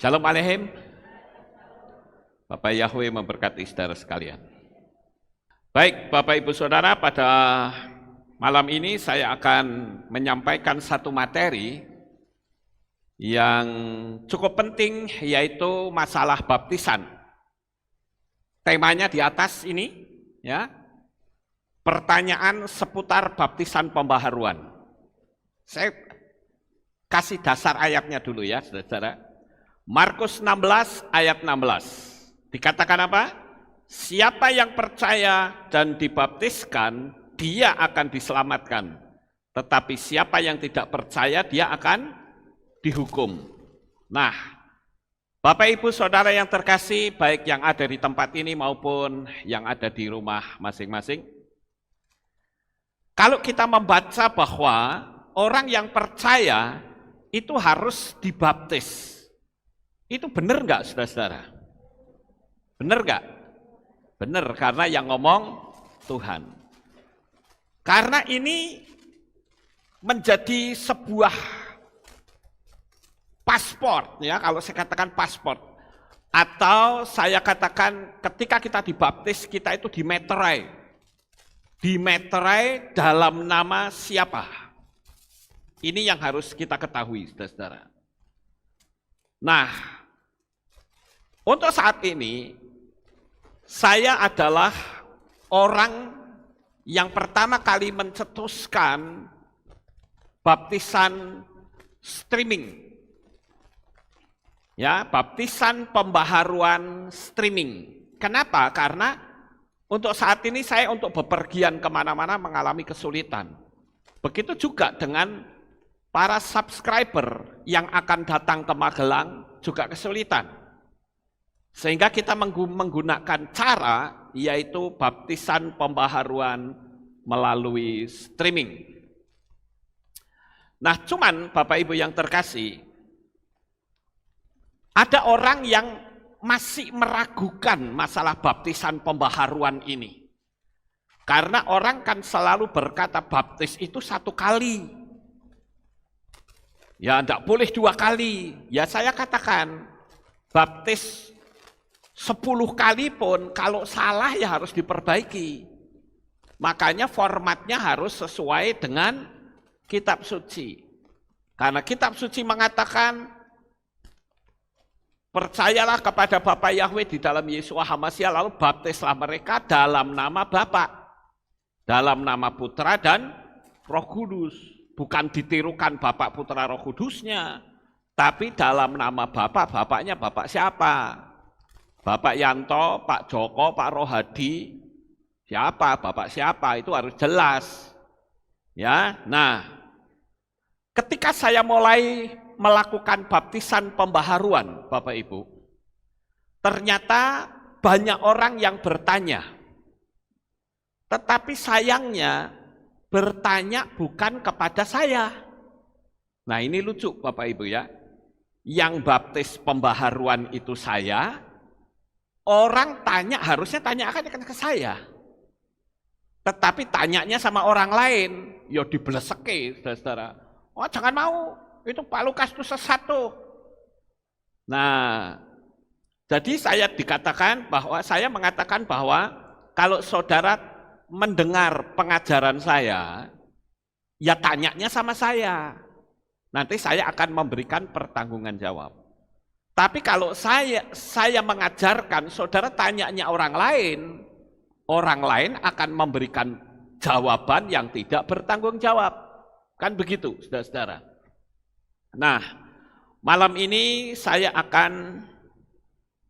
Shalom Aleichem. Bapak Yahweh memberkati saudara sekalian. Baik, Bapak Ibu Saudara, pada malam ini saya akan menyampaikan satu materi yang cukup penting, yaitu masalah baptisan. Temanya di atas ini, ya, pertanyaan seputar baptisan pembaharuan. Saya kasih dasar ayatnya dulu ya, saudara. Markus 16 ayat 16. Dikatakan apa? Siapa yang percaya dan dibaptiskan, dia akan diselamatkan. Tetapi siapa yang tidak percaya, dia akan dihukum. Nah, Bapak Ibu Saudara yang terkasih, baik yang ada di tempat ini maupun yang ada di rumah masing-masing. Kalau kita membaca bahwa orang yang percaya itu harus dibaptis. Itu benar enggak, saudara-saudara? Benar enggak? Benar, karena yang ngomong Tuhan. Karena ini menjadi sebuah paspor, ya, kalau saya katakan paspor. Atau saya katakan ketika kita dibaptis, kita itu dimeterai. Dimeterai dalam nama siapa? Ini yang harus kita ketahui, saudara-saudara. Nah, untuk saat ini, saya adalah orang yang pertama kali mencetuskan baptisan streaming. Ya, baptisan pembaharuan streaming. Kenapa? Karena untuk saat ini saya untuk bepergian kemana-mana mengalami kesulitan. Begitu juga dengan para subscriber yang akan datang ke Magelang juga kesulitan. Sehingga kita menggunakan cara yaitu baptisan pembaharuan melalui streaming. Nah, cuman Bapak Ibu yang terkasih, ada orang yang masih meragukan masalah baptisan pembaharuan ini. Karena orang kan selalu berkata baptis itu satu kali. Ya, tidak boleh dua kali. Ya, saya katakan baptis 10 kali pun kalau salah ya harus diperbaiki. Makanya formatnya harus sesuai dengan kitab suci. Karena kitab suci mengatakan, percayalah kepada Bapa Yahweh di dalam Yesua HaMashiach, lalu baptislah mereka dalam nama Bapa, dalam nama Putra dan Roh Kudus. Bukan ditirukan Bapak, Putra, Roh Kudusnya, tapi dalam nama Bapa. Bapaknya Bapak siapa? Bapak Yanto, Pak Joko, Pak Rohadi, siapa? Bapak siapa? Itu harus jelas. Ya, nah, ketika saya mulai melakukan baptisan pembaharuan, Bapak Ibu, ternyata banyak orang yang bertanya. Tetapi sayangnya bertanya bukan kepada saya. Nah, ini lucu Bapak Ibu ya. Yang baptis pembaharuan itu saya. Orang tanya, harusnya tanya akan ke saya. Tetapi tanyanya sama orang lain, ya dibeleseke, saudara-saudara. Oh, jangan mau, itu Pak Lukas itu sesat tuh. Nah, jadi saya mengatakan bahwa kalau saudara mendengar pengajaran saya, ya tanyanya sama saya. Nanti saya akan memberikan pertanggungan jawab. Tapi kalau saya mengajarkan, saudara tanyanya orang lain akan memberikan jawaban yang tidak bertanggung jawab. Kan begitu, saudara-saudara. Nah, malam ini saya akan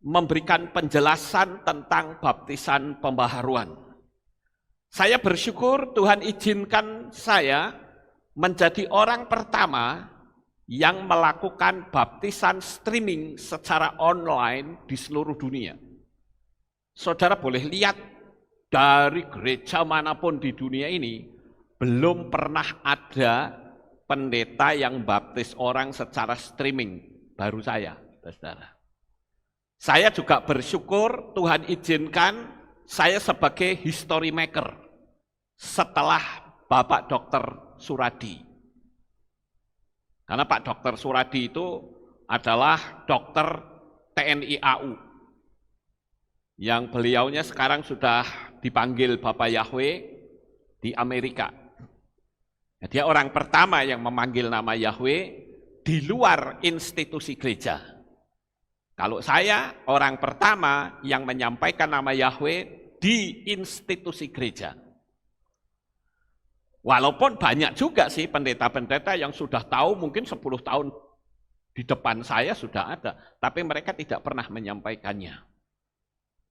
memberikan penjelasan tentang baptisan pembaharuan. Saya bersyukur Tuhan izinkan saya menjadi orang pertama yang melakukan baptisan streaming secara online di seluruh dunia. Saudara boleh lihat dari gereja manapun di dunia ini, belum pernah ada pendeta yang baptis orang secara streaming, baru saya, saudara. Saya juga bersyukur Tuhan izinkan saya sebagai history maker setelah Bapak Dr. Suradi. Karena Pak Dr. Suradi itu adalah dokter TNI AU, yang beliaunya sekarang sudah dipanggil Bapak Yahweh di Amerika. Dia orang pertama yang memanggil nama Yahweh di luar institusi gereja. Kalau saya orang pertama yang menyampaikan nama Yahweh di institusi gereja. Walaupun banyak juga sih pendeta-pendeta yang sudah tahu, mungkin 10 tahun di depan saya sudah ada, tapi mereka tidak pernah menyampaikannya.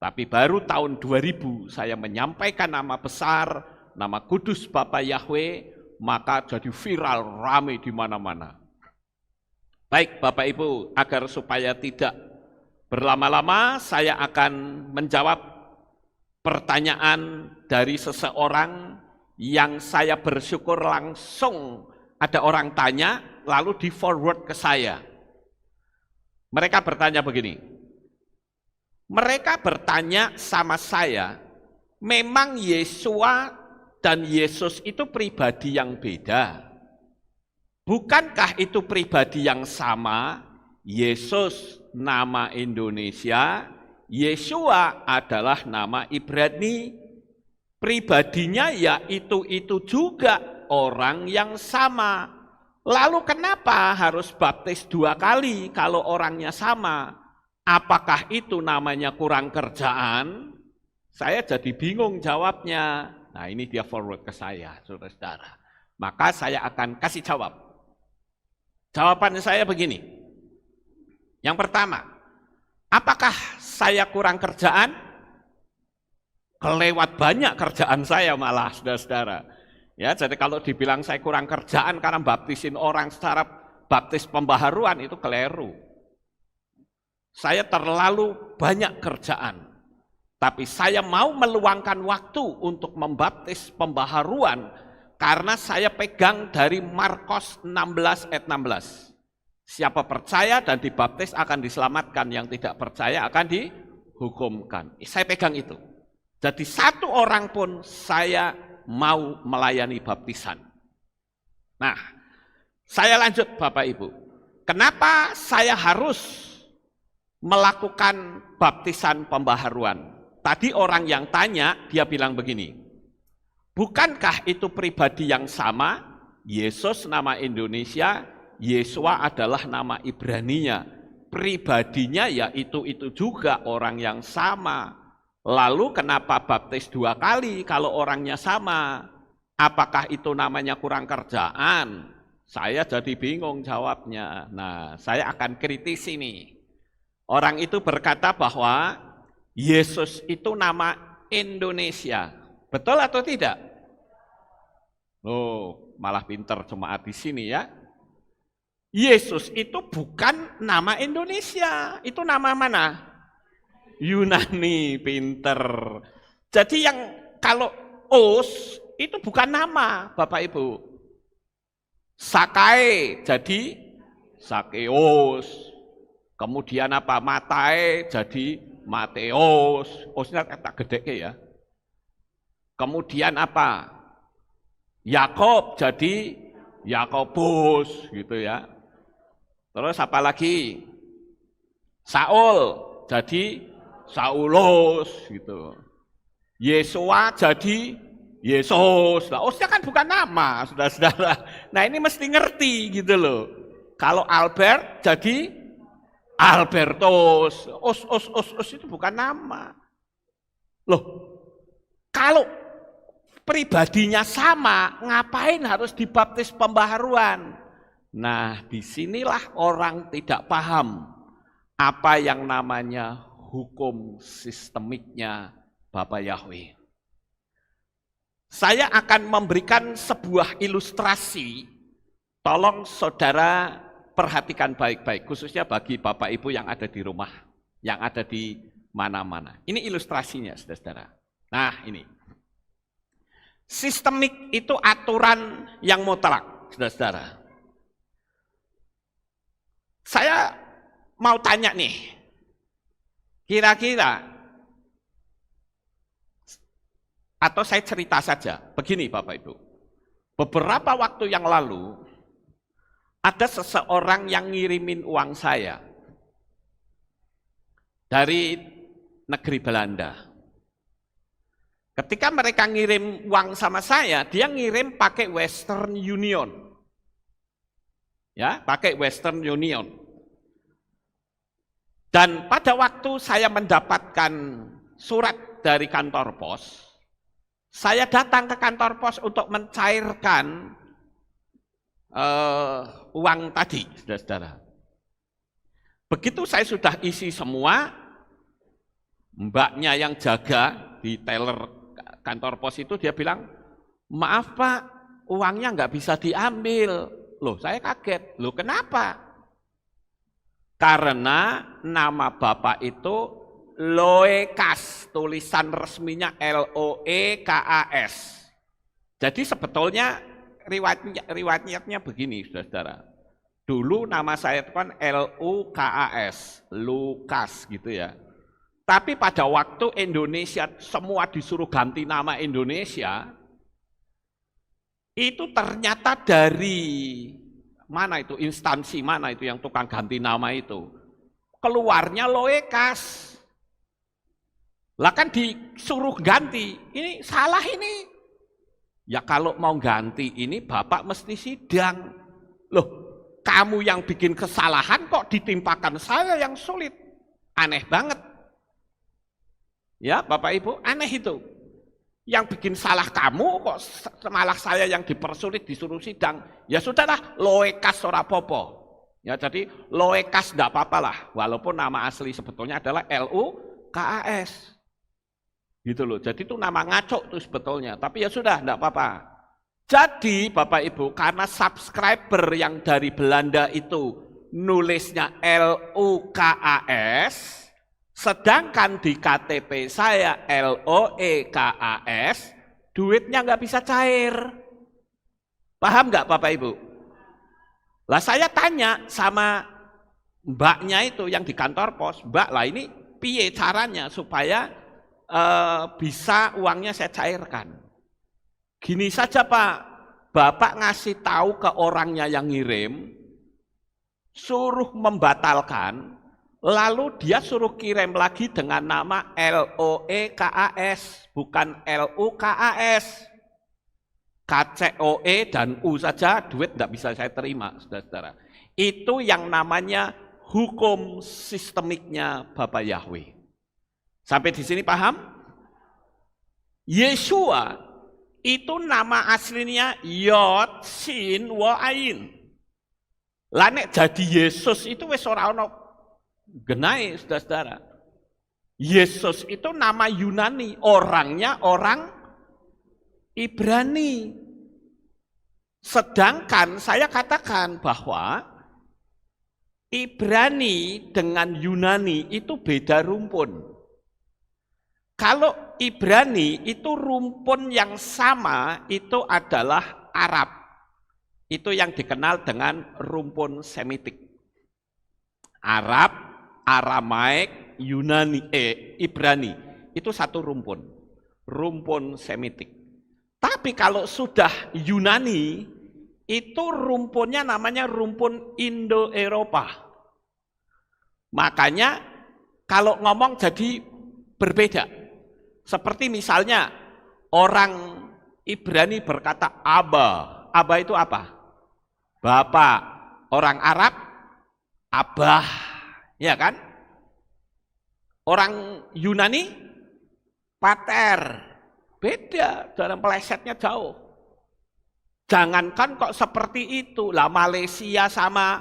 Tapi baru tahun 2000 saya menyampaikan nama besar, nama kudus Bapak Yahweh, maka jadi viral, ramai di mana-mana. Baik Bapak Ibu, agar supaya tidak berlama-lama, saya akan menjawab pertanyaan dari seseorang yang saya bersyukur langsung ada orang tanya, lalu di forward ke saya. Mereka bertanya begini, mereka bertanya sama saya, memang Yesua dan Yesus itu pribadi yang beda? Bukankah itu pribadi yang sama? Yesus nama Indonesia, Yesua adalah nama Ibrani. Pribadinya ya itu juga orang yang sama. Lalu kenapa harus baptis 2 kali kalau orangnya sama? Apakah itu namanya kurang kerjaan? Saya jadi bingung jawabnya. Nah ini dia forward ke saya, saudara-saudara. Maka saya akan kasih jawab. Jawaban saya begini. Yang pertama, apakah saya kurang kerjaan? Kelewat banyak kerjaan saya malah, saudara-saudara. Ya, jadi kalau dibilang saya kurang kerjaan karena baptisin orang secara baptis pembaharuan, itu keliru. Saya terlalu banyak kerjaan. Tapi saya mau meluangkan waktu untuk membaptis pembaharuan karena saya pegang dari Markus 16 ayat 16. Siapa percaya dan dibaptis akan diselamatkan, yang tidak percaya akan dihukumkan. Saya pegang itu. Jadi satu orang pun saya mau melayani baptisan. Nah, saya lanjut Bapak Ibu. Kenapa saya harus melakukan baptisan pembaharuan? Tadi orang yang tanya, dia bilang begini, bukankah itu pribadi yang sama? Yesus nama Indonesia, Yesua adalah nama Ibraninya. Pribadinya ya itu juga orang yang sama. Lalu kenapa baptis 2 kali kalau orangnya sama? Apakah itu namanya kurang kerjaan? Saya jadi bingung jawabnya. Nah, saya akan kritisi nih. Orang itu berkata bahwa Yesus itu nama Indonesia. Betul atau tidak? Oh, malah pinter jemaat di sini ya. Yesus itu bukan nama Indonesia. Itu nama mana? Yunani, pinter. Jadi yang kalau Os itu bukan nama, Bapak Ibu. Sakai jadi Sakeos. Kemudian apa? Matae jadi Mateos. Osnya tak gede ya. Kemudian apa? Yakob jadi Yakobus gitu ya. Terus apa lagi? Saul jadi Saulus gitu. Yesua jadi Yesus. Nah, Osnya kan bukan nama, saudara-saudara. Nah, ini mesti ngerti gitu loh. Kalau Albert jadi Albertus. Os itu bukan nama. Loh, kalau pribadinya sama, ngapain harus dibaptis pembaharuan? Nah, disinilah orang tidak paham apa yang namanya hukum sistemiknya Bapak Yahweh. Saya akan memberikan sebuah ilustrasi, tolong saudara perhatikan baik-baik, khususnya bagi Bapak Ibu yang ada di rumah, yang ada di mana-mana. Ini ilustrasinya, saudara-saudara. Nah, ini. Sistemik itu aturan yang mutlak, saudara-saudara. Saya mau tanya nih, kira-kira, atau saya cerita saja, begini Bapak Ibu. Beberapa waktu yang lalu, ada seseorang yang ngirimin uang saya dari negeri Belanda. Ketika mereka ngirim uang sama saya, dia ngirim pakai Western Union. Ya, pakai Western Union. Dan pada waktu saya mendapatkan surat dari kantor pos, saya datang ke kantor pos untuk mencairkan uang tadi, saudara-saudara. Begitu saya sudah isi semua, mbaknya yang jaga di teller kantor pos itu dia bilang, maaf Pak, uangnya nggak bisa diambil. Loh, saya kaget. Loh, kenapa? Karena nama Bapak itu Loekas, tulisan resminya Loekas. Jadi sebetulnya riwayatnya begini, saudara-saudara. Dulu nama saya itu kan Lukas, Lukas gitu ya. Tapi pada waktu Indonesia semua disuruh ganti nama Indonesia, itu ternyata dari mana itu, instansi mana itu yang tukang ganti nama itu, keluarnya Loekas. Lah kan disuruh ganti, ini salah ini. Ya kalau mau ganti ini Bapak mesti sidang. Loh, kamu yang bikin kesalahan kok ditimpakan saya yang sulit. Aneh banget. Ya Bapak Ibu, aneh itu. Yang bikin salah kamu kok malah saya yang dipersulit disuruh sidang. Ya sudahlah, Loekas ora popo. Ya jadi Loekas enggak apa-apa lah, walaupun nama asli sebetulnya adalah Lukas. Gitu loh. Jadi itu nama ngaco tuh sebetulnya, tapi ya sudah enggak apa-apa. Jadi Bapak Ibu, karena subscriber yang dari Belanda itu nulisnya Lukas, sedangkan di KTP saya Loekas, duitnya nggak bisa cair. Paham nggak Bapak Ibu? Lah saya tanya sama mbaknya itu yang di kantor pos, Mbak lah ini piye caranya supaya bisa uangnya saya cairkan? Gini saja Pak, Bapak ngasih tahu ke orangnya yang ngirim, suruh membatalkan, lalu dia suruh kirim lagi dengan nama Loekas, bukan Lukas. KCOE dan U saja duit tidak bisa saya terima, saudara-saudara. Itu yang namanya hukum sistemiknya Bapak Yahweh. Sampai di sini paham? Yeshua itu nama aslinya Yod, Sin, Wa, Ain. Lah nek jadi Yesus itu wis ora ono genai, saudara-saudara. Yesus itu nama Yunani, orangnya orang Ibrani. Sedangkan saya katakan bahwa Ibrani dengan Yunani itu beda rumpun. Kalau Ibrani itu rumpun yang sama itu adalah Arab. Itu yang dikenal dengan rumpun Semitik. Arab, Aramaik, Yunani, Ibrani, itu satu rumpun, rumpun Semitik. Tapi kalau sudah Yunani, itu rumpunnya namanya rumpun Indo-Eropa. Makanya kalau ngomong jadi berbeda. Seperti misalnya orang Ibrani berkata Aba. Aba itu apa? Bapak. Orang Arab, Abah. Ya kan? Orang Yunani, Pater. Beda, dalam melesetnya jauh. Jangankan kok seperti itu, lah Malaysia sama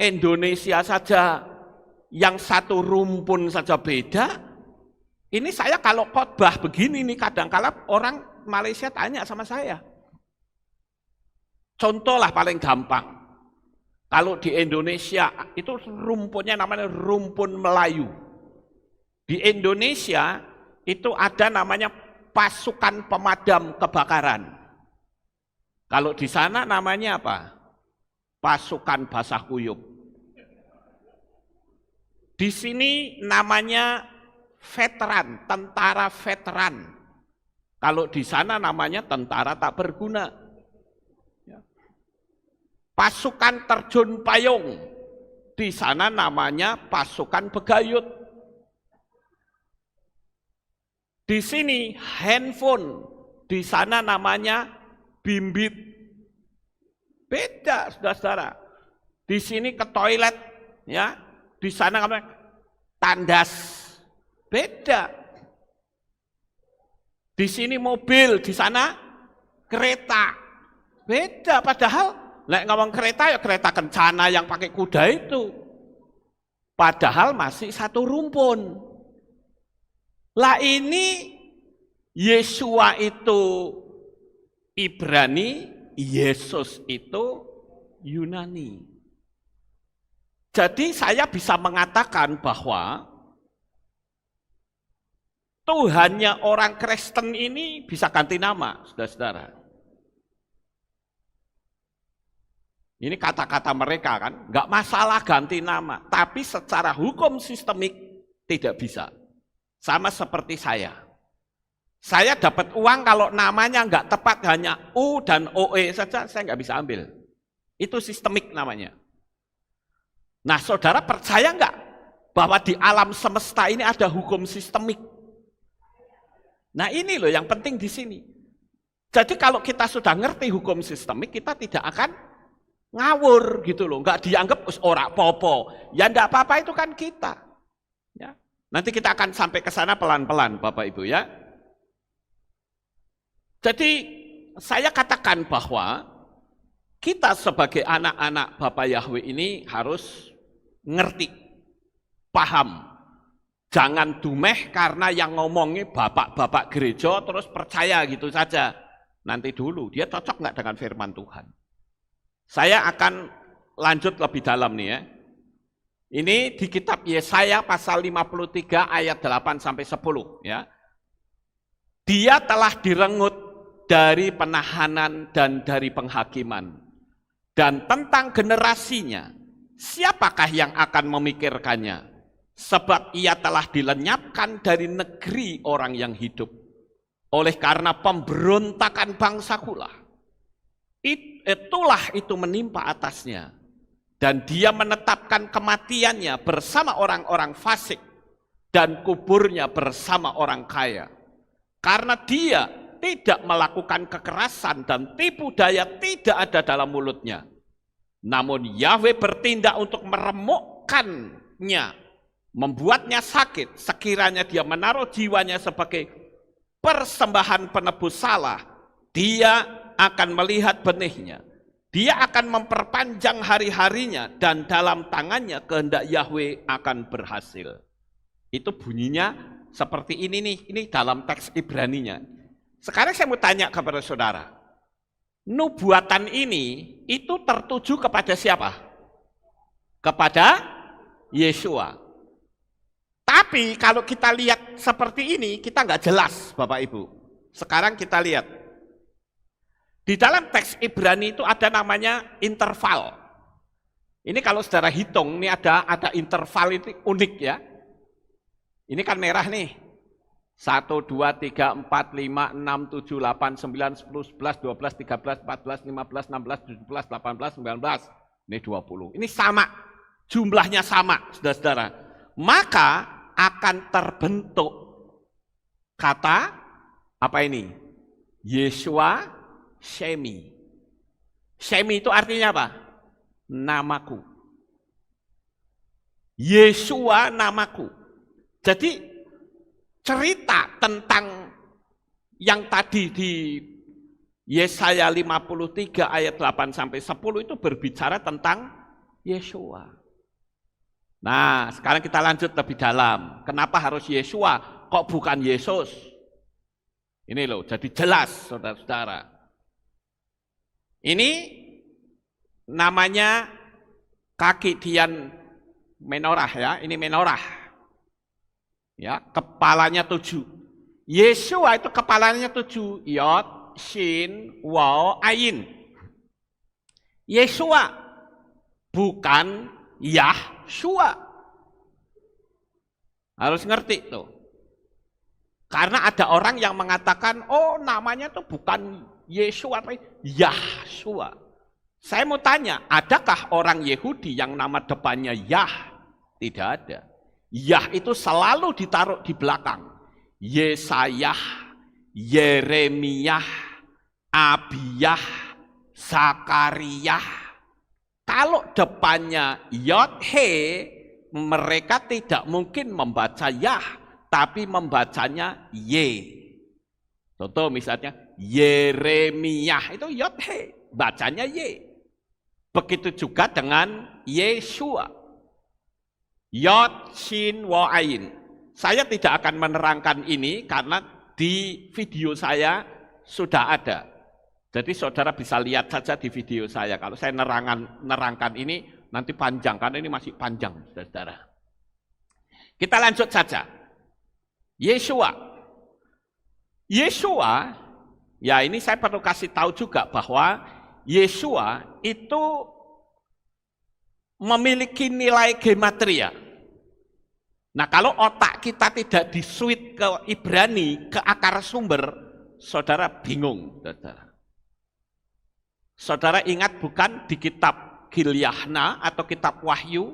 Indonesia saja, yang satu rumpun saja beda. Ini saya kalau khotbah begini nih, kadang-kala orang Malaysia tanya sama saya. Contoh lah paling gampang. Kalau di Indonesia, itu rumpunnya namanya rumpun Melayu. Di Indonesia, itu ada namanya pasukan pemadam kebakaran. Kalau di sana namanya apa? Pasukan basah kuyup. Di sini namanya veteran, tentara veteran. Kalau di sana namanya tentara tak berguna. pasukan terjun payung, di sana namanya pasukan begayut. Di sini handphone, di sana namanya bimbit. Beda, saudara-saudara. Di sini ke toilet, ya, di sana namanya tandas. Beda. Di sini mobil, di sana kereta. Beda, padahal ngomong kereta ya kereta kencana yang pakai kuda itu. Padahal masih satu rumpun. Lah ini Yesua itu Ibrani, Yesus itu Yunani. Jadi saya bisa mengatakan bahwa Tuhannya orang Kristen ini bisa ganti nama, saudara-saudara. Ini kata-kata mereka kan, nggak masalah ganti nama, tapi secara hukum sistemik tidak bisa. Sama seperti saya. Saya dapat uang kalau namanya nggak tepat hanya U dan OE saja, saya nggak bisa ambil. Itu sistemik namanya. Nah, saudara percaya nggak bahwa di alam semesta ini ada hukum sistemik? Nah, ini loh yang penting di sini. Jadi kalau kita sudah ngerti hukum sistemik, kita tidak akan ngawur gitu loh, nggak dianggap ora popo. Ya enggak apa-apa, itu kan kita. Ya. Nanti kita akan sampai ke sana pelan-pelan, Bapak Ibu ya. Jadi saya katakan bahwa kita sebagai anak-anak Bapak Yahweh ini harus ngerti, paham. Jangan dumeh karena yang ngomongnya bapak-bapak gereja terus percaya gitu saja. Nanti dulu, dia cocok nggak dengan firman Tuhan? Saya akan lanjut lebih dalam nih ya. Ini di kitab Yesaya pasal 53 ayat 8 sampai 10 ya. Dia telah direnggut dari penahanan dan dari penghakiman. Dan tentang generasinya, siapakah yang akan memikirkannya? Sebab ia telah dilenyapkan dari negeri orang yang hidup. Oleh karena pemberontakan bangsakulah. Itulah itu menimpa atasnya. Dan dia menetapkan kematiannya bersama orang-orang fasik. Dan kuburnya bersama orang kaya. Karena dia tidak melakukan kekerasan dan tipu daya tidak ada dalam mulutnya. Namun Yahweh bertindak untuk meremukkannya, membuatnya sakit, sekiranya dia menaruh jiwanya sebagai persembahan penebus salah. Dia akan melihat benihnya. Dia akan memperpanjang hari-harinya dan dalam tangannya kehendak Yahweh akan berhasil. Itu bunyinya seperti ini nih, ini dalam teks Ibraninya. Sekarang saya mau tanya kepada saudara. Nubuatan ini itu tertuju kepada siapa? Kepada Yesua. Tapi kalau kita lihat seperti ini, kita nggak jelas Bapak Ibu. Sekarang kita lihat. Di dalam teks Ibrani itu ada namanya interval. Ini kalau saudara hitung, ini ada interval itu unik ya. Ini kan merah nih. 1, 2, 3, 4, 5, 6, 7, 8, 9, 10, 11, 12, 13, 14, 15, 16, 17, 18, 19. Ini 20. Ini sama. Jumlahnya sama, saudara-saudara. Maka akan terbentuk kata, apa ini? Yeshua Shemi. Shemi itu artinya apa? Namaku. Yeshua namaku. Jadi cerita tentang yang tadi di Yesaya 53 ayat 8 sampai 10 itu berbicara tentang Yeshua. Nah, sekarang kita lanjut lebih dalam. Kenapa harus Yeshua? Kok bukan Yesus? Ini loh, jadi jelas saudara-saudara. Ini namanya kaki Dian menorah ya, ini menorah. Ya, kepalanya 7. Yeshua itu kepalanya 7. Yod, Shin, Waw, Ayin. Yeshua, bukan Yahshua. Harus ngerti tuh. Karena ada orang yang mengatakan, oh namanya tuh bukan Yeshua, tapi Yahshua. Saya mau tanya, adakah orang Yahudi yang nama depannya Yah? Tidak ada. Yah itu selalu ditaruh di belakang. Yesayah, Yeremia, Abiyah, Zakariyah. Kalau depannya Yod-He, mereka tidak mungkin membaca Yah, tapi membacanya Ye. Contoh misalnya, Yeremia, itu Yod-He, bacanya Ye. Begitu juga dengan Yeshua. Yod, Shin, Wa, Ain. Saya tidak akan menerangkan ini karena di video saya sudah ada. Jadi saudara bisa lihat saja di video saya. Kalau saya nerangkan ini nanti panjang, karena ini masih panjang, saudara. Kita lanjut saja. Yeshua. Yeshua, ya ini saya perlu kasih tahu juga bahwa Yeshua itu memiliki nilai gematria. Nah, kalau otak kita tidak disuit ke Ibrani, ke akar sumber, saudara bingung. Saudara ingat bukan di kitab Gilyahna atau kitab Wahyu,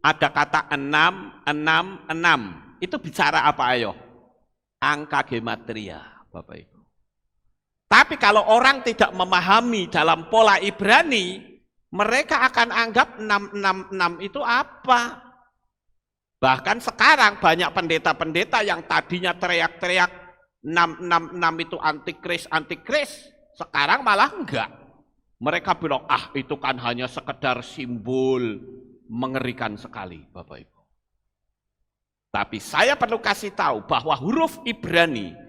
ada kata 6, 6, 6. Itu bicara apa ayo? Angka gematria, Bapak Ibu. Tapi kalau orang tidak memahami dalam pola Ibrani, mereka akan anggap 666 itu apa? Bahkan sekarang banyak pendeta-pendeta yang tadinya teriak-teriak 666 itu antikris, sekarang malah enggak. Mereka bilang, itu kan hanya sekedar simbol. Mengerikan sekali, Bapak Ibu. Tapi saya perlu kasih tahu bahwa huruf Ibrani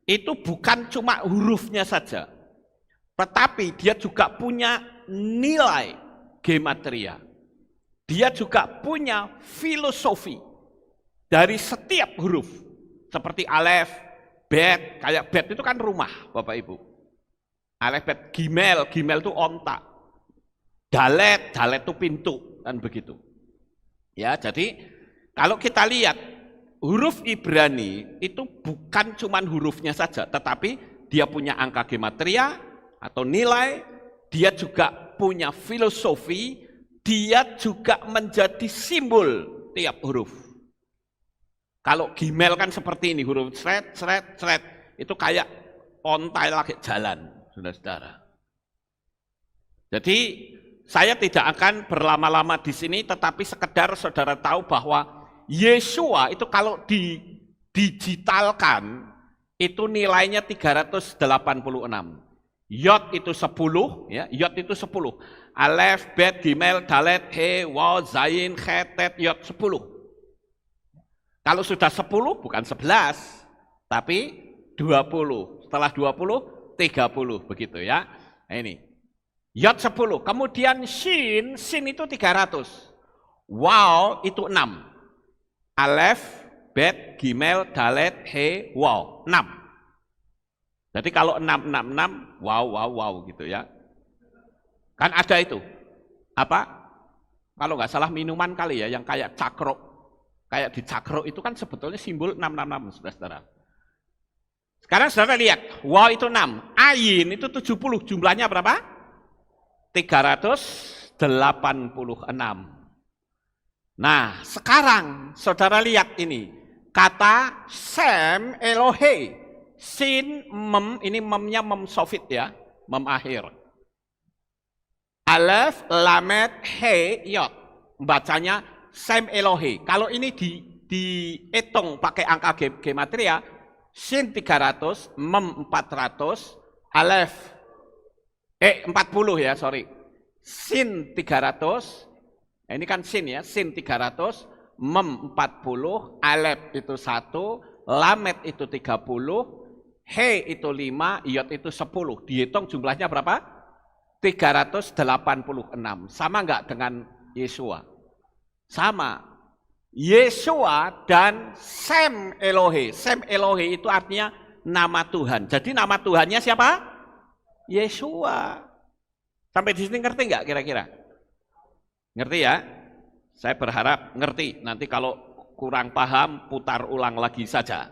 itu bukan cuma hurufnya saja, tetapi dia juga punya nilai gematria. Dia juga punya filosofi dari setiap huruf. Seperti alef, bet, kayak bet itu kan rumah, Bapak Ibu. Alef, bet, gimel itu onta. Dalet itu pintu, dan begitu. Ya, jadi kalau kita lihat huruf Ibrani itu bukan cuma hurufnya saja, tetapi dia punya angka gematria atau nilai, dia juga punya filosofi, dia juga menjadi simbol tiap huruf. Kalau gimel kan seperti ini, huruf sret, itu kayak ontai lagi jalan, saudara-saudara. Jadi saya tidak akan berlama-lama di sini, tetapi sekedar saudara tahu bahwa Yeshua itu kalau didigitalkan itu nilainya 386. Yod itu 10, ya, Yod itu 10. Alef, bet, gimel, dalet, he, waw, zayin, khetet, Yod 10. Kalau sudah 10 bukan 11, tapi 20. Setelah 20, 30 begitu ya. Nah, ini. Yod 10. Kemudian Shin itu 300. Waw itu 6. Alef, bet, gimel, dalet, he, waw, 6. Jadi kalau 666, wow gitu ya. Kan ada itu. Apa? Kalau nggak salah minuman kali ya, yang kayak cakro. Kayak di cakro itu kan sebetulnya simbol 666, saudara. Sekarang saudara lihat, wow itu 6. Ayin itu 70, jumlahnya berapa? 386. Nah, sekarang saudara lihat ini, kata Sem Elohe, Sin mem, ini memnya mem sofit ya, mem akhir. Alef, lamet, he, yod, bacanya Sem Elohe. Kalau ini dihitung pakai angka gematria, Sin 300, mem 400, alef, 40 ya, sorry. Sin 300, ini kan sin ya, sin 300, mem 40, alef itu 1, lamet itu 30, he itu 5, yod itu 10. Dihitung jumlahnya berapa? 386. Sama enggak dengan Yeshua? Sama. Yeshua dan Sem Elohe. Sem Elohe itu artinya nama Tuhan. Jadi nama Tuhannya siapa? Yeshua. Sampai di sini ngerti enggak kira-kira? Ngerti ya? Saya berharap ngerti. Nanti kalau kurang paham, putar ulang lagi saja.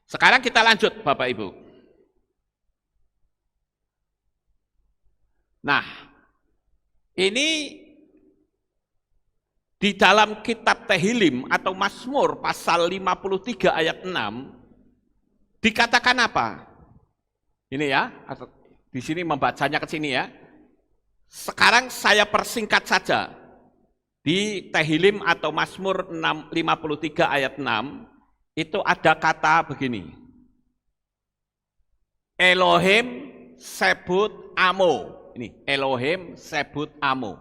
Sekarang kita lanjut, Bapak Ibu. Nah, ini di dalam kitab Tehillim atau Mazmur pasal 53 ayat 6 dikatakan apa? Ini ya, atau di sini membacanya ke sini ya. Sekarang saya persingkat saja. Di Tehillim atau Mazmur 53 ayat 6 itu ada kata begini. Elohim sebut amo. Ini Elohim sebut amo.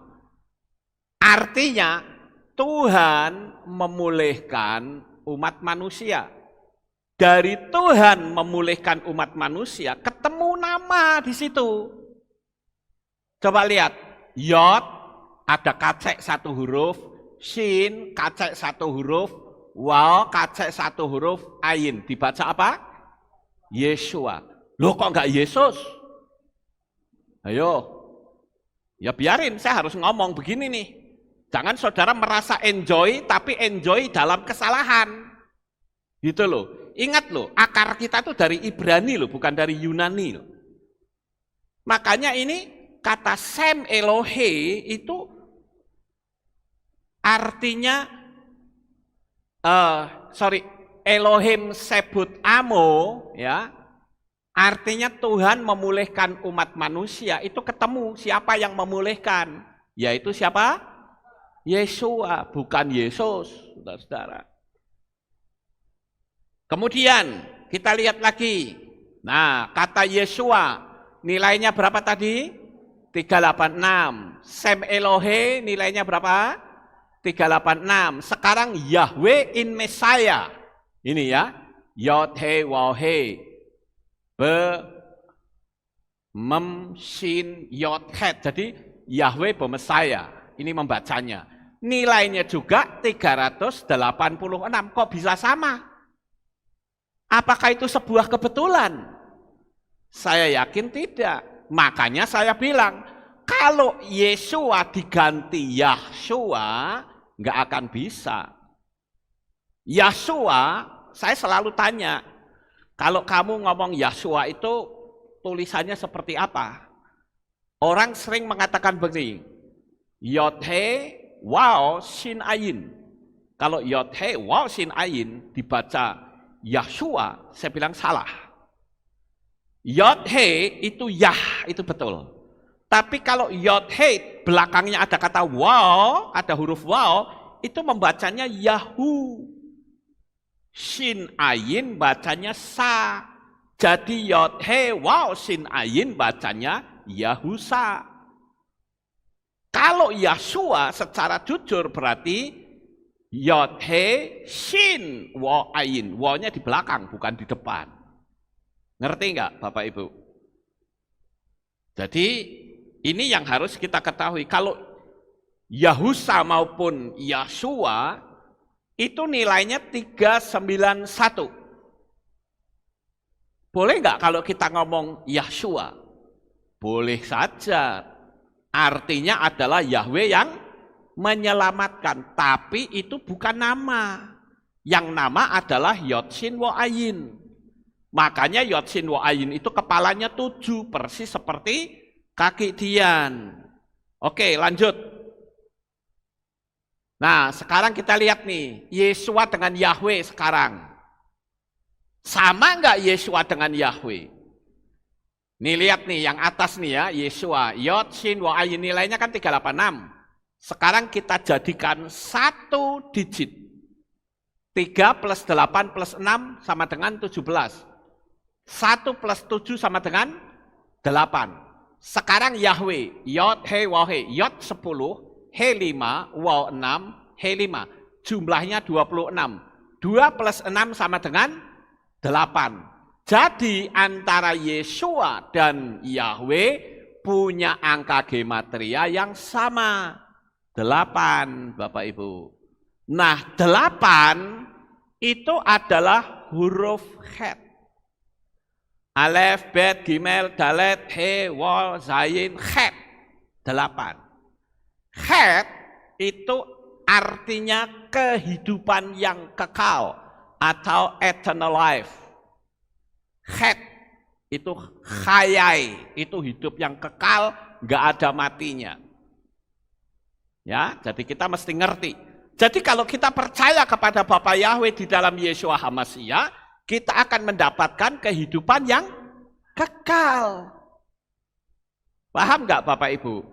Artinya Tuhan memulihkan umat manusia. Dari Tuhan memulihkan umat manusia, ketemu nama di situ. Coba lihat, Yod ada kacek satu huruf, Shin kacek satu huruf, Waw kacek satu huruf, Ain. Dibaca apa? Yeshua. Loh kok enggak Yesus? Ayo, ya biarin, saya harus ngomong begini nih. Jangan saudara merasa enjoy, tapi enjoy dalam kesalahan. Gitu loh. Ingat loh, akar kita tuh dari Ibrani loh, bukan dari Yunani loh. Makanya ini kata Sem Elohe itu artinya, Elohim sebut amo, ya, artinya Tuhan memulihkan umat manusia. Itu ketemu siapa yang memulihkan, yaitu siapa? Yeshua, bukan Yesus, saudara-saudara. Kemudian kita lihat lagi. Nah, kata Yeshua nilainya berapa tadi? 386. Sem Elohe nilainya berapa? 386. Sekarang Yahweh in Messiah. Ini ya. Yod he waw he. Be mem shin yod het. Jadi Yahweh Messiah. Ini membacanya. Nilainya juga 386. Kok bisa sama? Apakah itu sebuah kebetulan? Saya yakin tidak. Makanya saya bilang, kalau Yeshua diganti Yahshua, nggak akan bisa. Yahshua, saya selalu tanya, kalau kamu ngomong Yahshua itu tulisannya seperti apa? Orang sering mengatakan begini, Yod-He, Waw, Shin Ayin. Kalau Yod-He, Waw, Shin Ayin dibaca Yahshua, saya bilang salah. Yod-He itu Yah, itu betul. Tapi kalau Yod-He belakangnya ada kata Waw, ada huruf Waw, itu membacanya Yahu. Shin Ayin bacanya Sa. Jadi Yod-He, Waw, Shin Ayin bacanya Yahusa. Kalau Yahshua secara jujur berarti Yod-He, Shin, Waw, Ayin. Waw-nya di belakang, bukan di depan. Ngerti enggak Bapak Ibu? Jadi ini yang harus kita ketahui. Kalau Yahusa maupun Yahshua itu nilainya 391. Boleh enggak kalau kita ngomong Yahshua? Boleh saja. Artinya adalah Yahweh yang menyelamatkan, tapi itu bukan nama. Yang nama adalah Yod-Shin Wo-Ayin. Makanya Yod-Shin Wo-Ayin itu kepalanya 7, persis seperti kaki Dian. Oke, lanjut. Nah, sekarang kita lihat nih, Yeshua dengan Yahweh sekarang. Sama enggak Yeshua dengan Yahweh? Nih lihat nih, yang atas nih ya, Yeshua, Yod, Shin, Wo-Ayin, nilainya kan 386. Sekarang kita jadikan 1 digit. 3 plus 8 plus 6 sama dengan 17. 1 plus 7 sama dengan 8. Sekarang Yahweh, Yod, He, Waw, He. Yod 10, He 5, Waw 6, He 5. Jumlahnya 26. 2 plus 6 sama dengan 8. Jadi antara Yeshua dan Yahweh punya angka gematria yang sama. 8, Bapak Ibu. Nah, 8 itu adalah huruf Het. Alef, Bet, Gimel, Dalet, He, Waw, Zayin, Het. 8. Het itu artinya kehidupan yang kekal atau eternal life. Het itu khayai, itu hidup yang kekal nggak ada matinya. Ya, jadi kita mesti ngerti. Jadi kalau kita percaya kepada Bapa Yahweh di dalam Yeshua HaMashiach, kita akan mendapatkan kehidupan yang kekal. Paham nggak Bapak Ibu?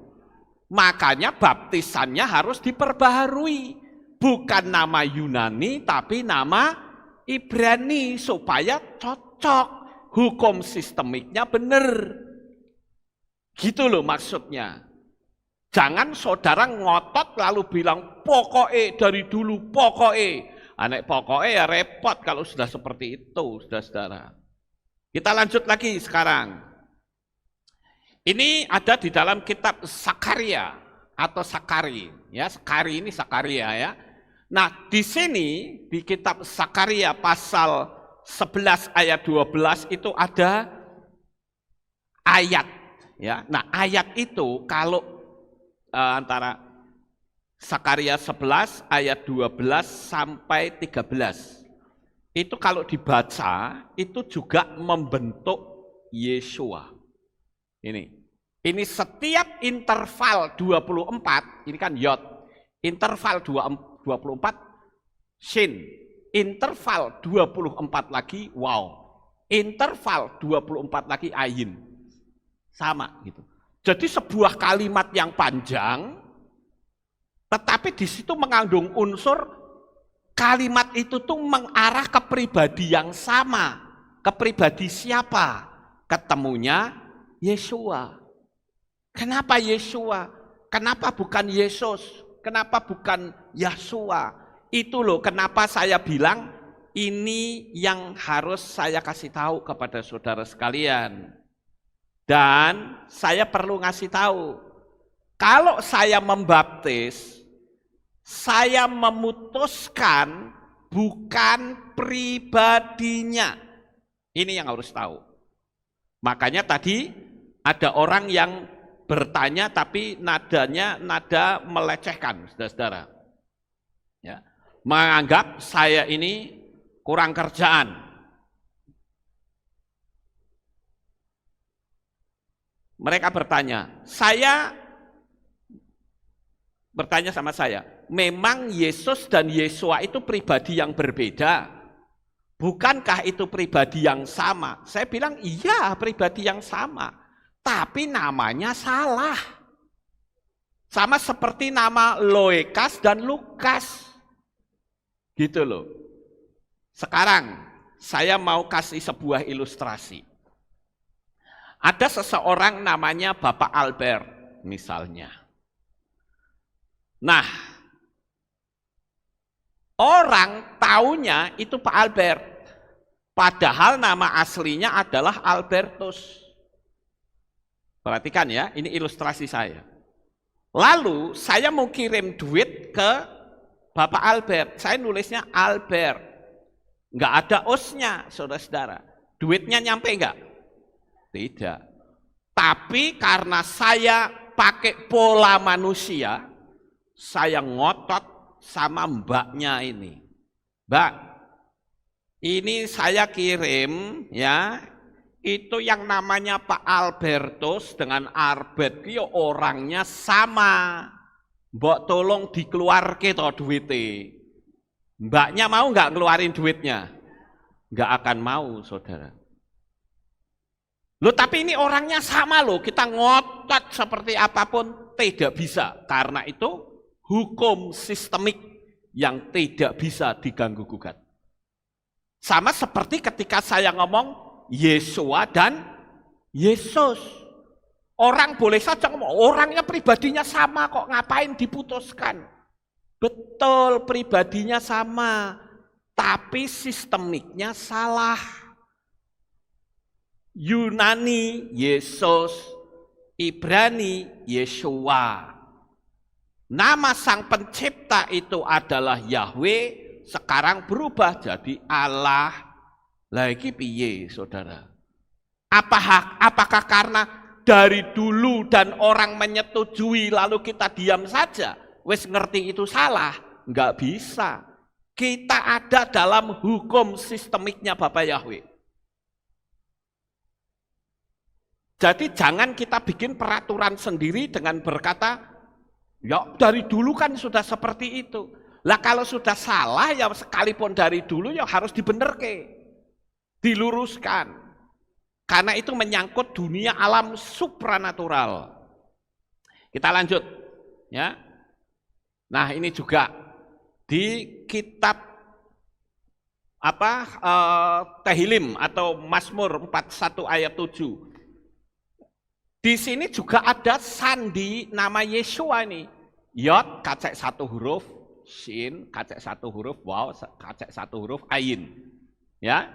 Makanya baptisannya harus diperbaharui. Bukan nama Yunani, tapi nama Ibrani. Supaya cocok. Hukum sistemiknya benar. Gitu loh maksudnya. Jangan saudara ngotot lalu bilang pokoknya dari dulu pokoknya. Anak pokoknya ya repot kalau sudah seperti itu, saudara. Kita lanjut lagi sekarang. Ini ada di dalam kitab Sakaria atau Sakari. Ya, Sakari ini Sakaria ya. Nah, di sini di kitab Sakaria pasal 11 ayat 12 itu ada ayat ya. Nah, ayat itu kalau antara Sakaria 11 ayat 12 sampai 13. Itu kalau dibaca itu juga membentuk Yeshua. Ini setiap interval 24, ini kan Yod. Interval 24 Shin. Interval 24 lagi Wow. Interval 24 lagi Ayin. Sama gitu. Jadi sebuah kalimat yang panjang, tetapi di situ mengandung unsur kalimat itu tuh mengarah ke pribadi yang sama. Ke pribadi siapa? Ketemunya Yeshua. Kenapa Yeshua? Kenapa bukan Yesus? Kenapa bukan Yahshua? Itu loh kenapa saya bilang ini yang harus saya kasih tahu kepada saudara sekalian. Dan saya perlu ngasih tahu, kalau saya membaptis, saya memutuskan bukan pribadinya. Ini yang harus tahu. Makanya tadi ada orang yang bertanya tapi nadanya nada melecehkan, saudara-saudara. Ya, menganggap saya ini kurang kerjaan. Mereka bertanya sama saya, memang Yesus dan Yeshua itu pribadi yang berbeda? Bukankah itu pribadi yang sama? Saya bilang, iya pribadi yang sama, tapi namanya salah. Sama seperti nama Loekas dan Lukas. Gitu loh. Sekarang, saya mau kasih sebuah ilustrasi. Ada seseorang namanya Bapak Albert misalnya. Nah, orang taunya itu Pak Albert. Padahal nama aslinya adalah Albertus. Perhatikan ya, ini ilustrasi saya. Lalu saya mau kirim duit ke Bapak Albert. Saya nulisnya Albert. Nggak ada osnya, saudara-saudara. Duitnya nyampe nggak? Tidak. Tapi karena saya pakai pola manusia, saya ngotot sama mbaknya ini. Mbak, ini saya kirim ya, itu yang namanya Pak Albertus dengan Albert, itu orangnya sama. Mbak tolong dikeluarke toh duitnya. Mbaknya mau nggak ngeluarin duitnya? Nggak akan mau, saudara. Loh tapi ini orangnya sama loh, kita ngotot seperti apapun tidak bisa. Karena itu hukum sistemik yang tidak bisa diganggu gugat. Sama seperti ketika saya ngomong Yeshua dan Yesus. Orang boleh saja ngomong, orangnya pribadinya sama kok, ngapain diputuskan? Betul, pribadinya sama, tapi sistemiknya salah. Yunani, Yesus, Ibrani, Yeshua. Nama sang pencipta itu adalah Yahweh, sekarang berubah jadi Allah. Lagi piye, saudara? Apakah karena dari dulu dan orang menyetujui lalu kita diam saja? Wes ngerti itu salah? Enggak bisa. Kita ada dalam hukum sistemiknya Bapak Yahweh. Jadi jangan kita bikin peraturan sendiri dengan berkata, ya dari dulu kan sudah seperti itu. Lah kalau sudah salah ya sekalipun dari dulu ya harus dibenerke, diluruskan. Karena itu menyangkut dunia alam supranatural. Kita lanjut ya. Nah, ini juga di kitab Tehillim atau Mazmur 41 ayat 7. Di sini juga ada sandi nama Yeshua ini. Yod kacek satu huruf, Shin kacek satu huruf, Waw kacek satu huruf, Ain. Ya.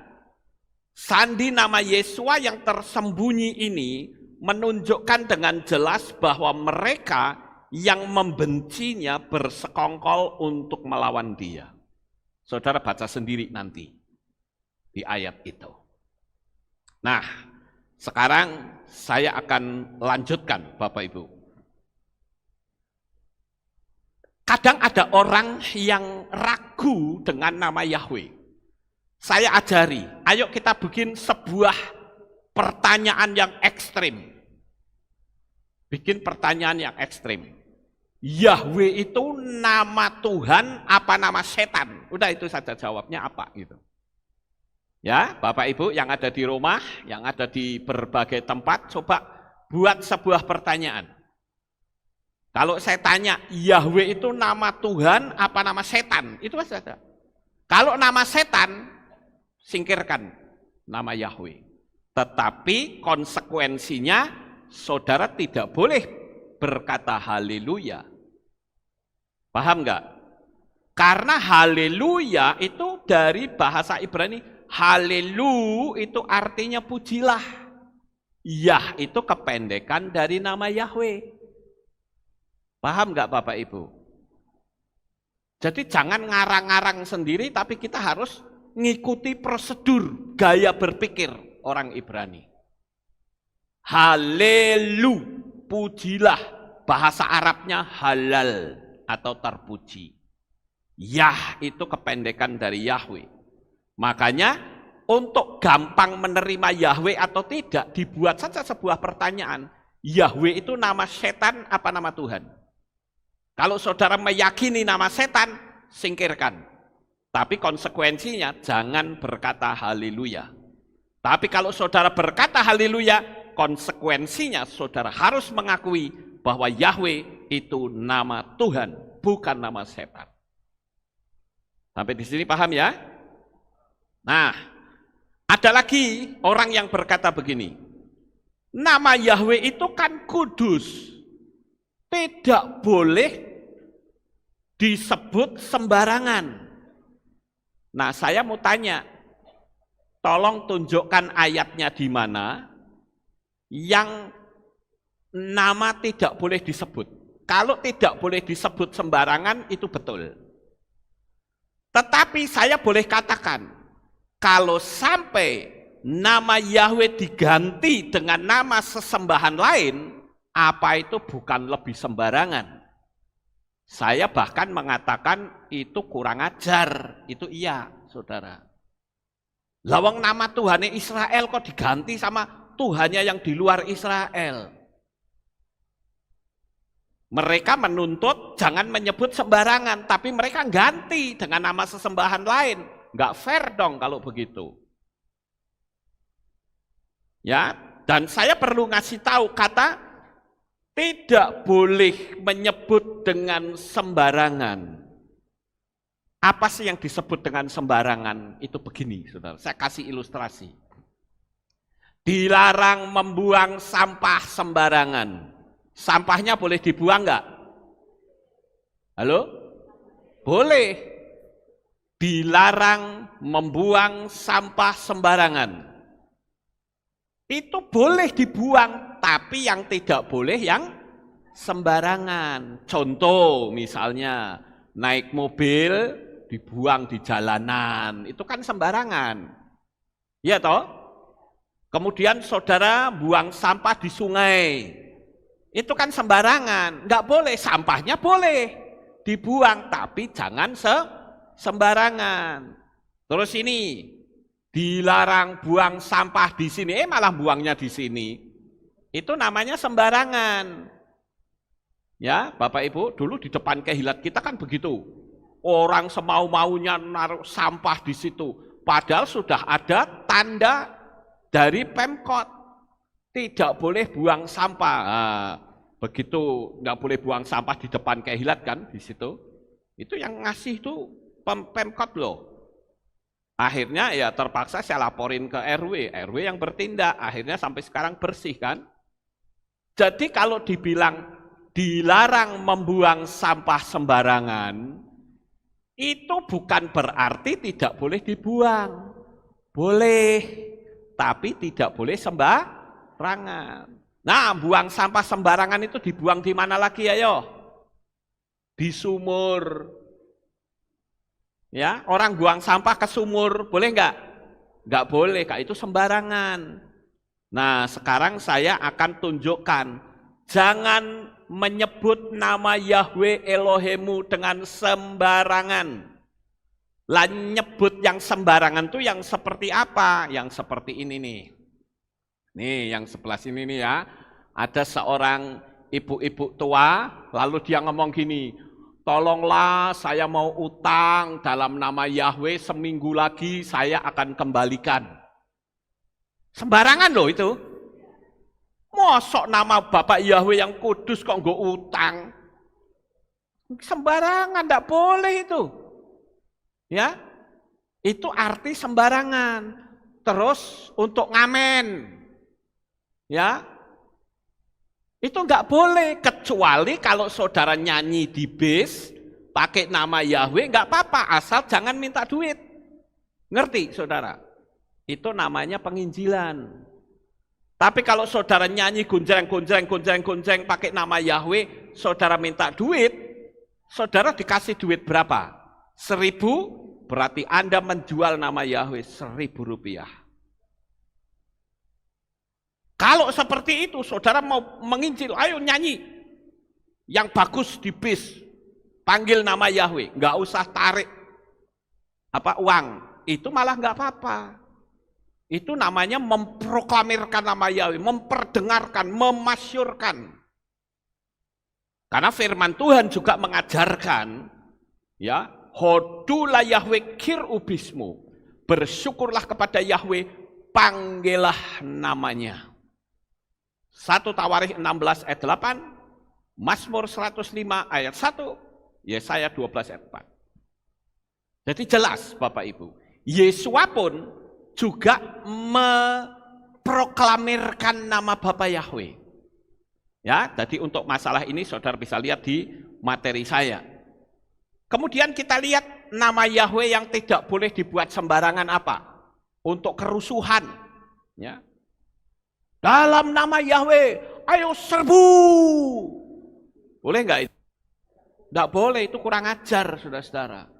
Sandi nama Yeshua yang tersembunyi ini menunjukkan dengan jelas bahwa mereka yang membencinya bersekongkol untuk melawan dia. Saudara baca sendiri nanti di ayat itu. Nah, sekarang saya akan lanjutkan Bapak Ibu. Kadang ada orang yang ragu dengan nama Yahweh. Saya ajari, ayo kita bikin sebuah pertanyaan yang ekstrim. Bikin pertanyaan yang ekstrim. Yahweh itu nama Tuhan apa nama setan? Udah itu saja jawabnya apa gitu. Ya, Bapak Ibu yang ada di rumah, yang ada di berbagai tempat, coba buat sebuah pertanyaan. Kalau saya tanya, Yahweh itu nama Tuhan apa nama setan? Itu saja. Kalau nama setan, singkirkan nama Yahweh. Tetapi konsekuensinya, saudara tidak boleh berkata haleluya. Paham enggak? Karena haleluya itu dari bahasa Ibrani, halelu itu artinya pujilah. Yah itu kependekan dari nama Yahweh. Paham enggak Bapak Ibu? Jadi jangan ngarang-ngarang sendiri, tapi kita harus ngikuti prosedur gaya berpikir orang Ibrani. Halelu, pujilah, bahasa Arabnya halal atau terpuji. Yah itu kependekan dari Yahweh. Makanya untuk gampang menerima Yahweh atau tidak, dibuat saja sebuah pertanyaan. Yahweh itu nama setan apa nama Tuhan? Kalau saudara meyakini nama setan, singkirkan. Tapi konsekuensinya jangan berkata haleluya. Tapi kalau saudara berkata haleluya, konsekuensinya saudara harus mengakui bahwa Yahweh itu nama Tuhan, bukan nama setan. Sampai di sini paham ya? Nah, ada lagi orang yang berkata begini, nama Yahweh itu kan kudus, tidak boleh disebut sembarangan. Nah, saya mau tanya, tolong tunjukkan ayatnya di mana yang nama tidak boleh disebut. Kalau tidak boleh disebut sembarangan itu betul. Tetapi saya boleh katakan, kalau sampai nama Yahweh diganti dengan nama sesembahan lain, apa itu bukan lebih sembarangan? Saya bahkan mengatakan itu kurang ajar, itu iya, saudara. Lawang nama Tuhannya Israel kok diganti sama Tuhannya yang di luar Israel. Mereka menuntut jangan menyebut sembarangan, tapi mereka ganti dengan nama sesembahan lain. Enggak fair dong kalau begitu. Ya, dan saya perlu ngasih tahu kata tidak boleh menyebut dengan sembarangan. Apa sih yang disebut dengan sembarangan? Itu begini, saudara. Saya kasih ilustrasi. Dilarang membuang sampah sembarangan. Sampahnya boleh dibuang enggak? Halo? Boleh. Dilarang membuang sampah sembarangan. Itu boleh dibuang, tapi yang tidak boleh yang sembarangan. Contoh misalnya naik mobil dibuang di jalanan, itu kan sembarangan. Iya toh? Kemudian saudara buang sampah di sungai, itu kan sembarangan. Enggak boleh, sampahnya boleh dibuang, tapi jangan sembarangan. Terus ini dilarang buang sampah di sini, malah buangnya di sini. Itu namanya sembarangan. Ya, Bapak Ibu, dulu di depan Kehilat kita kan begitu. Orang semau-maunya naruh sampah di situ. Padahal sudah ada tanda dari Pemkot. Tidak boleh buang sampah. Nah, begitu nggak boleh buang sampah di depan Kehilat kan di situ. Itu yang ngasih itu Pemkot loh. Akhirnya ya terpaksa saya laporin ke RW yang bertindak. Akhirnya sampai sekarang bersih kan. Jadi kalau dibilang dilarang membuang sampah sembarangan, itu bukan berarti tidak boleh dibuang. Boleh, tapi tidak boleh sembarangan. Nah, buang sampah sembarangan itu dibuang di mana lagi ayo? Di sumur. Ya, orang buang sampah ke sumur, boleh enggak? Enggak boleh, Kak, itu sembarangan. Nah, sekarang saya akan tunjukkan, jangan menyebut nama Yahweh Elohemu dengan sembarangan. Lah nyebut yang sembarangan tuh yang seperti apa? Yang seperti ini nih. Nih yang sebelah sini nih ya. Ada seorang ibu-ibu tua, lalu dia ngomong gini, tolonglah saya mau utang dalam nama Yahweh, seminggu lagi saya akan kembalikan. Sembarangan loh itu. Mosok nama Bapak Yahweh yang kudus kok nggak utang? Sembarangan, enggak boleh itu. Ya, itu arti sembarangan. Terus untuk ngamen, ya, itu enggak boleh kecuali kalau saudara nyanyi di bis pakai nama Yahweh enggak apa-apa, asal jangan minta duit. Ngerti, saudara? Itu namanya penginjilan. Tapi kalau saudara nyanyi gonjreng pakai nama Yahweh, saudara minta duit, saudara dikasih duit berapa? 1.000, berarti Anda menjual nama Yahweh 1.000 rupiah. Kalau seperti itu, saudara mau menginjil, ayo nyanyi. Yang bagus di bis, panggil nama Yahweh, nggak usah tarik uang, itu malah nggak apa-apa. Itu namanya memproklamirkan nama Yahweh, memperdengarkan, memasyurkan. Karena firman Tuhan juga mengajarkan, ya, hodulah Yahweh kirubismu, bersyukurlah kepada Yahweh, panggillah namanya. 1 Tawarikh 16 ayat 8, Mazmur 105 ayat 1, Yesaya 12 ayat 4. Jadi jelas Bapak Ibu, Yesua pun juga memproklamirkan nama Bapa Yahweh. Ya, jadi untuk masalah ini saudara bisa lihat di materi saya. Kemudian kita lihat nama Yahweh yang tidak boleh dibuat sembarangan apa? Untuk kerusuhan. Ya. Dalam nama Yahweh, ayo serbu. Boleh enggak itu? Enggak boleh, itu kurang ajar, saudara-saudara.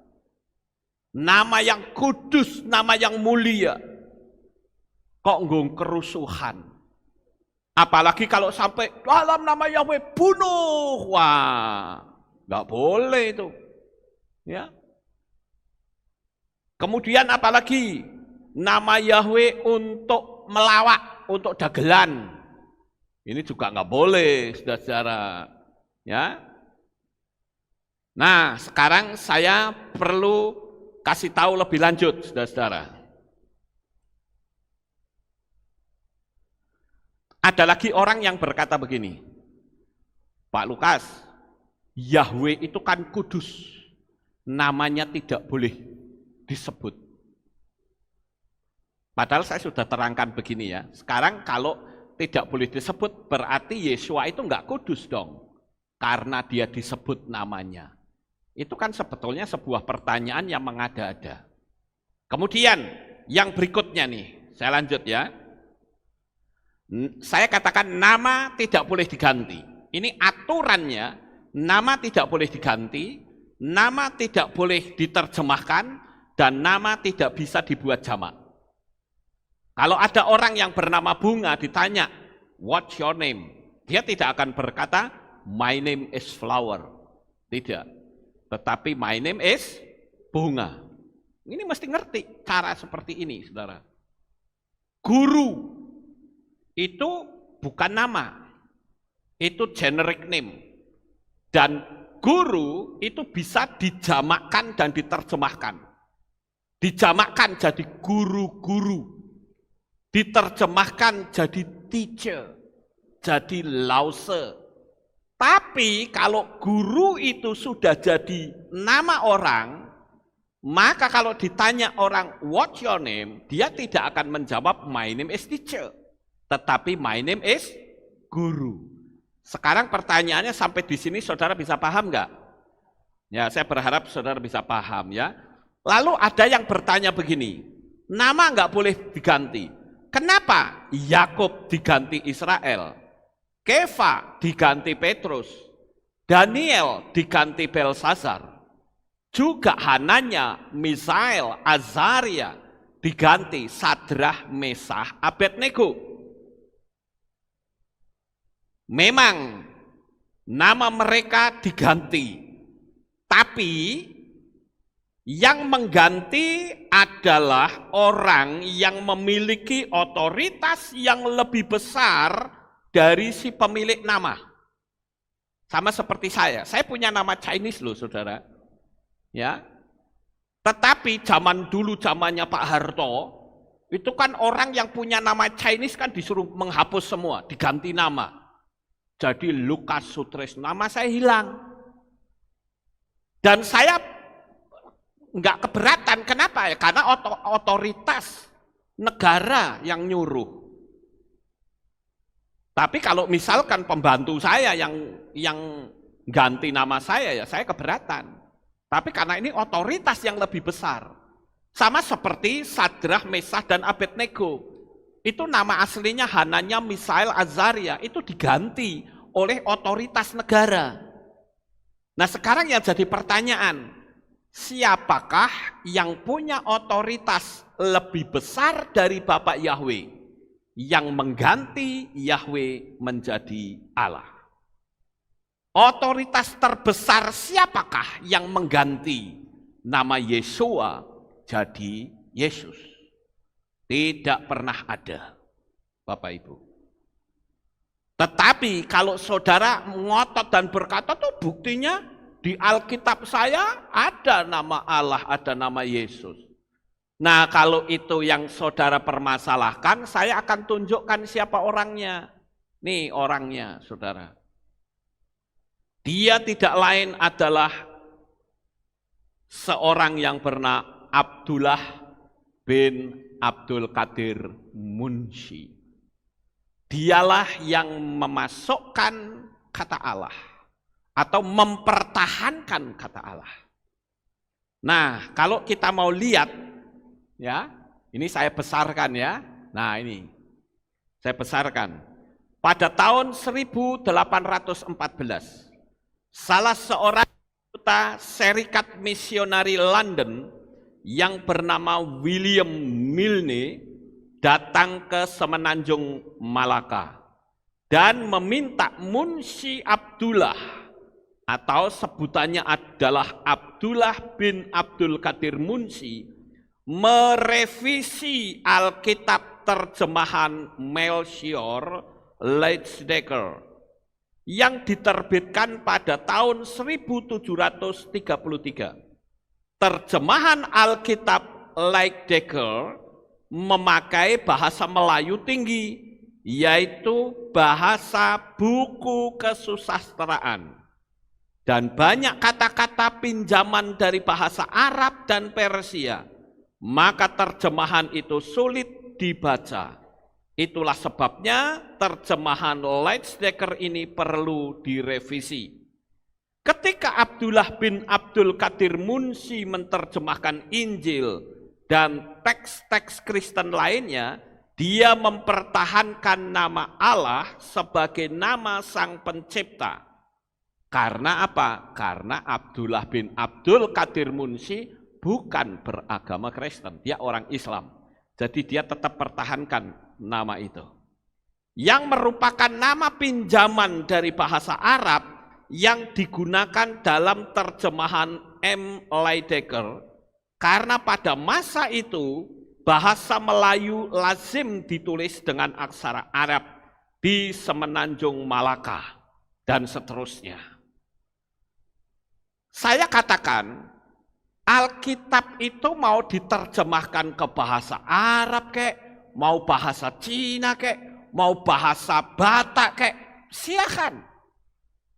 Nama yang kudus, nama yang mulia, kok nggung kerusuhan. Apalagi kalau sampai dalam nama Yahweh bunuh, wah, nggak boleh itu. Ya. Kemudian apalagi nama Yahweh untuk melawak, untuk dagelan, ini juga nggak boleh, saudara-saudara. Ya. Nah, sekarang saya perlu kasih tahu lebih lanjut, saudara-saudara. Ada lagi orang yang berkata begini, Pak Lukas, Yahweh itu kan kudus, namanya tidak boleh disebut. Padahal saya sudah terangkan begini ya, sekarang kalau tidak boleh disebut, berarti Yesua itu enggak kudus dong, karena dia disebut namanya. Itu kan sebetulnya sebuah pertanyaan yang mengada-ada. Kemudian yang berikutnya nih, saya lanjut ya. Saya katakan nama tidak boleh diganti. Ini aturannya, nama tidak boleh diganti, nama tidak boleh diterjemahkan, dan nama tidak bisa dibuat jamak. Kalau ada orang yang bernama Bunga ditanya, what's your name? Dia tidak akan berkata, my name is Flower. Tidak. Tetapi my name is Bunga. Ini mesti ngerti cara seperti ini, saudara. Guru itu bukan nama, itu generic name. Dan guru itu bisa dijamakkan dan diterjemahkan. Dijamakkan jadi guru-guru, diterjemahkan jadi teacher, jadi lause. Tapi kalau guru itu sudah jadi nama orang, maka kalau ditanya orang what's your name, dia tidak akan menjawab my name is teacher, tetapi my name is guru. Sekarang pertanyaannya sampai di sini saudara bisa paham nggak? Ya, saya berharap saudara bisa paham ya. Lalu ada yang bertanya begini, nama nggak boleh diganti. Kenapa Yakub diganti Israel? Kefa diganti Petrus, Daniel diganti Belsazar, juga Hananya, Misael, Azaria diganti Sadrah, Mesah, Abednego. Memang nama mereka diganti, tapi yang mengganti adalah orang yang memiliki otoritas yang lebih besar dari si pemilik nama. Sama seperti saya punya nama Chinese loh saudara. Ya. Tetapi zaman dulu zamannya Pak Harto, itu kan orang yang punya nama Chinese kan disuruh menghapus semua, diganti nama. Jadi Lukas Sutris, nama saya hilang. Dan saya nggak keberatan, kenapa ya? Karena otoritas negara yang nyuruh. Tapi kalau misalkan pembantu saya yang ganti nama saya, ya saya keberatan. Tapi karena ini otoritas yang lebih besar. Sama seperti Sadrah, Mesah, dan Abednego. Itu nama aslinya Hananya, Misael, Azaria. Itu diganti oleh otoritas negara. Nah sekarang yang jadi pertanyaan, siapakah yang punya otoritas lebih besar dari Bapak Yahweh? Yang mengganti Yahweh menjadi Allah. Otoritas terbesar siapakah yang mengganti nama Yesua jadi Yesus? Tidak pernah ada, Bapak Ibu. Tetapi kalau saudara ngotot dan berkata, tuh buktinya di Alkitab saya ada nama Allah, ada nama Yesus. Nah kalau itu yang saudara permasalahkan, saya akan tunjukkan siapa orangnya. Nih orangnya saudara. Dia tidak lain adalah seorang yang bernama Abdullah bin Abdul Qadir Munshi. Dialah yang memasukkan kata Allah atau mempertahankan kata Allah. Nah kalau kita mau lihat, ya, ini saya besarkan ya. Nah ini, saya besarkan. Pada tahun 1814, salah seorang anggota Serikat Misionari London yang bernama William Milne datang ke Semenanjung Malaka dan meminta Munshi Abdullah atau sebutannya adalah Abdullah bin Abdul Qadir Munshi merevisi Alkitab terjemahan Melchior Leitsdecker yang diterbitkan pada tahun 1733. Terjemahan Alkitab Leitsdecker memakai bahasa Melayu tinggi, yaitu bahasa buku kesusastraan. Dan banyak kata-kata pinjaman dari bahasa Arab dan Persia. Maka terjemahan itu sulit dibaca. Itulah sebabnya terjemahan Leitsdecker ini perlu direvisi. Ketika Abdullah bin Abdul Qadir Munshi menerjemahkan Injil dan teks-teks Kristen lainnya, dia mempertahankan nama Allah sebagai nama Sang Pencipta. Karena apa? Karena Abdullah bin Abdul Qadir Munshi bukan beragama Kristen, dia orang Islam. Jadi dia tetap pertahankan nama itu. Yang merupakan nama pinjaman dari bahasa Arab yang digunakan dalam terjemahan M. Leitsdecker. Karena pada masa itu bahasa Melayu lazim ditulis dengan aksara Arab di Semenanjung Malaka, dan seterusnya. Saya katakan, Alkitab itu mau diterjemahkan ke bahasa Arab kek, mau bahasa Cina kek, mau bahasa Batak kek, silakan.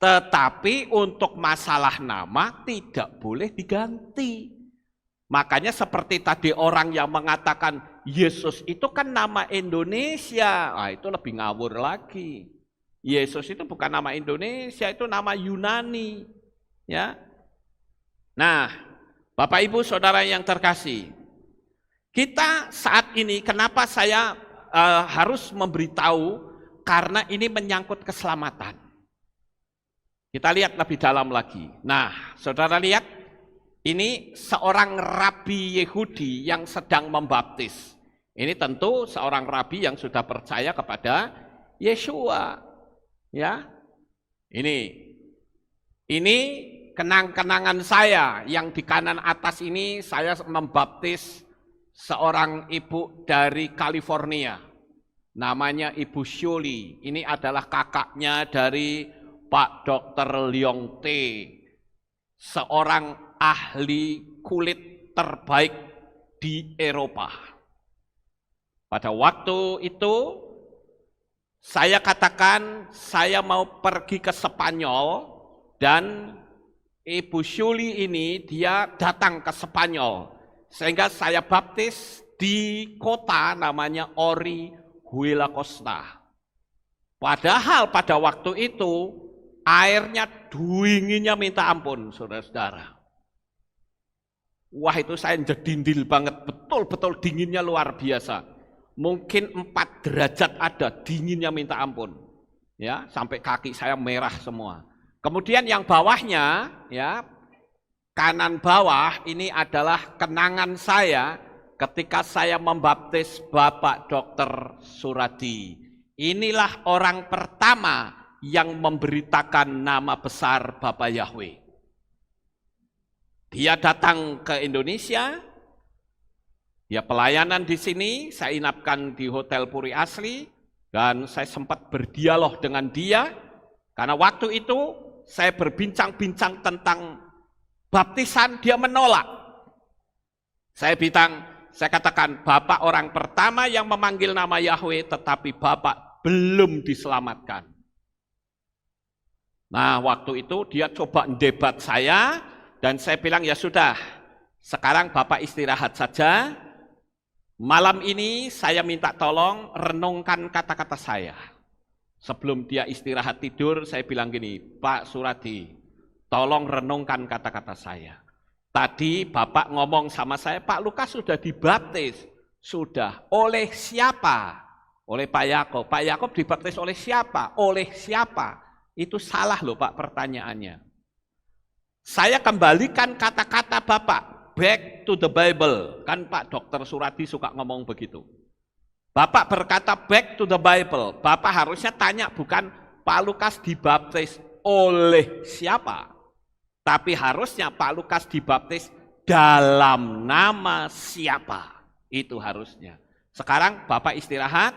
Tetapi untuk masalah nama tidak boleh diganti. Makanya seperti tadi orang yang mengatakan Yesus itu kan nama Indonesia, itu lebih ngawur lagi. Yesus itu bukan nama Indonesia, itu nama Yunani. Ya. Nah, Bapak Ibu Saudara yang terkasih, kita saat ini kenapa saya harus memberitahu, karena ini menyangkut keselamatan. Kita lihat lebih dalam lagi. Nah, saudara lihat, ini seorang rabi Yahudi yang sedang membaptis. Ini tentu seorang rabi yang sudah percaya kepada Yeshua. Ya, ini kenang-kenangan saya yang di kanan atas ini. Saya membaptis seorang ibu dari California, namanya Ibu Shirley. Ini adalah kakaknya dari Pak Dr. Leong T, seorang ahli kulit terbaik di Eropa. Pada waktu itu saya katakan saya mau pergi ke Spanyol, dan Ibu Shirley ini dia datang ke Spanyol, sehingga saya baptis di kota namanya Orihuela Costa. Padahal pada waktu itu airnya dinginnya minta ampun, saudara-saudara. Wah, itu saya jedindil banget, betul-betul dinginnya luar biasa. Mungkin 4 derajat ada, dinginnya minta ampun. Ya, sampai kaki saya merah semua. Kemudian yang bawahnya, ya, kanan bawah ini adalah kenangan saya ketika saya membaptis Bapak Dr. Suradi. Inilah orang pertama yang memberitakan nama besar Bapak Yahweh. Dia datang ke Indonesia, dia pelayanan di sini, saya inapkan di Hotel Puri Asli, dan saya sempat berdialog dengan dia, karena waktu itu saya berbincang-bincang tentang baptisan, dia menolak. Saya katakan, Bapak orang pertama yang memanggil nama Yahweh, tetapi Bapak belum diselamatkan. Nah, waktu itu dia coba mendebat saya, dan saya bilang, ya sudah, sekarang Bapak istirahat saja. Malam ini saya minta tolong renungkan kata-kata saya. Sebelum dia istirahat tidur, saya bilang gini, Pak Suradi, tolong renungkan kata-kata saya. Tadi Bapak ngomong sama saya, Pak Lukas sudah dibaptis. Sudah. Oleh siapa? Oleh Pak Yakob. Pak Yakob dibaptis oleh siapa? Oleh siapa? Itu salah loh Pak pertanyaannya. Saya kembalikan kata-kata Bapak, back to the Bible. Kan Pak Dr. Suradi suka ngomong begitu. Bapak berkata back to the Bible. Bapak harusnya tanya bukan Pak Lukas dibaptis oleh siapa. Tapi harusnya Pak Lukas dibaptis dalam nama siapa. Itu harusnya. Sekarang Bapak istirahat,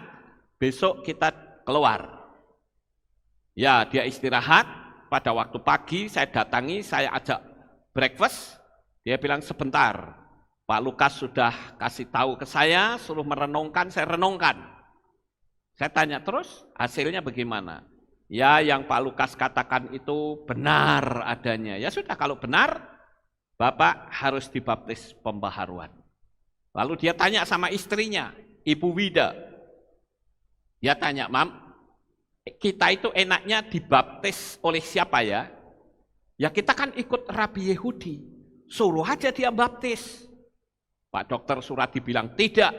besok kita keluar. Ya, dia istirahat, pada waktu pagi saya datangi, saya ajak breakfast, dia bilang sebentar, Pak Lukas sudah kasih tahu ke saya, suruh merenungkan, saya renungkan. Saya tanya terus, hasilnya bagaimana? Ya, yang Pak Lukas katakan itu benar adanya. Ya sudah, kalau benar, Bapak harus dibaptis pembaharuan. Lalu dia tanya sama istrinya, Ibu Wida. Dia tanya, Mam, kita itu enaknya dibaptis oleh siapa ya? Ya kita kan ikut Rabi Yehudi, suruh aja dia baptis. Pak Dr. Suradi bilang, tidak,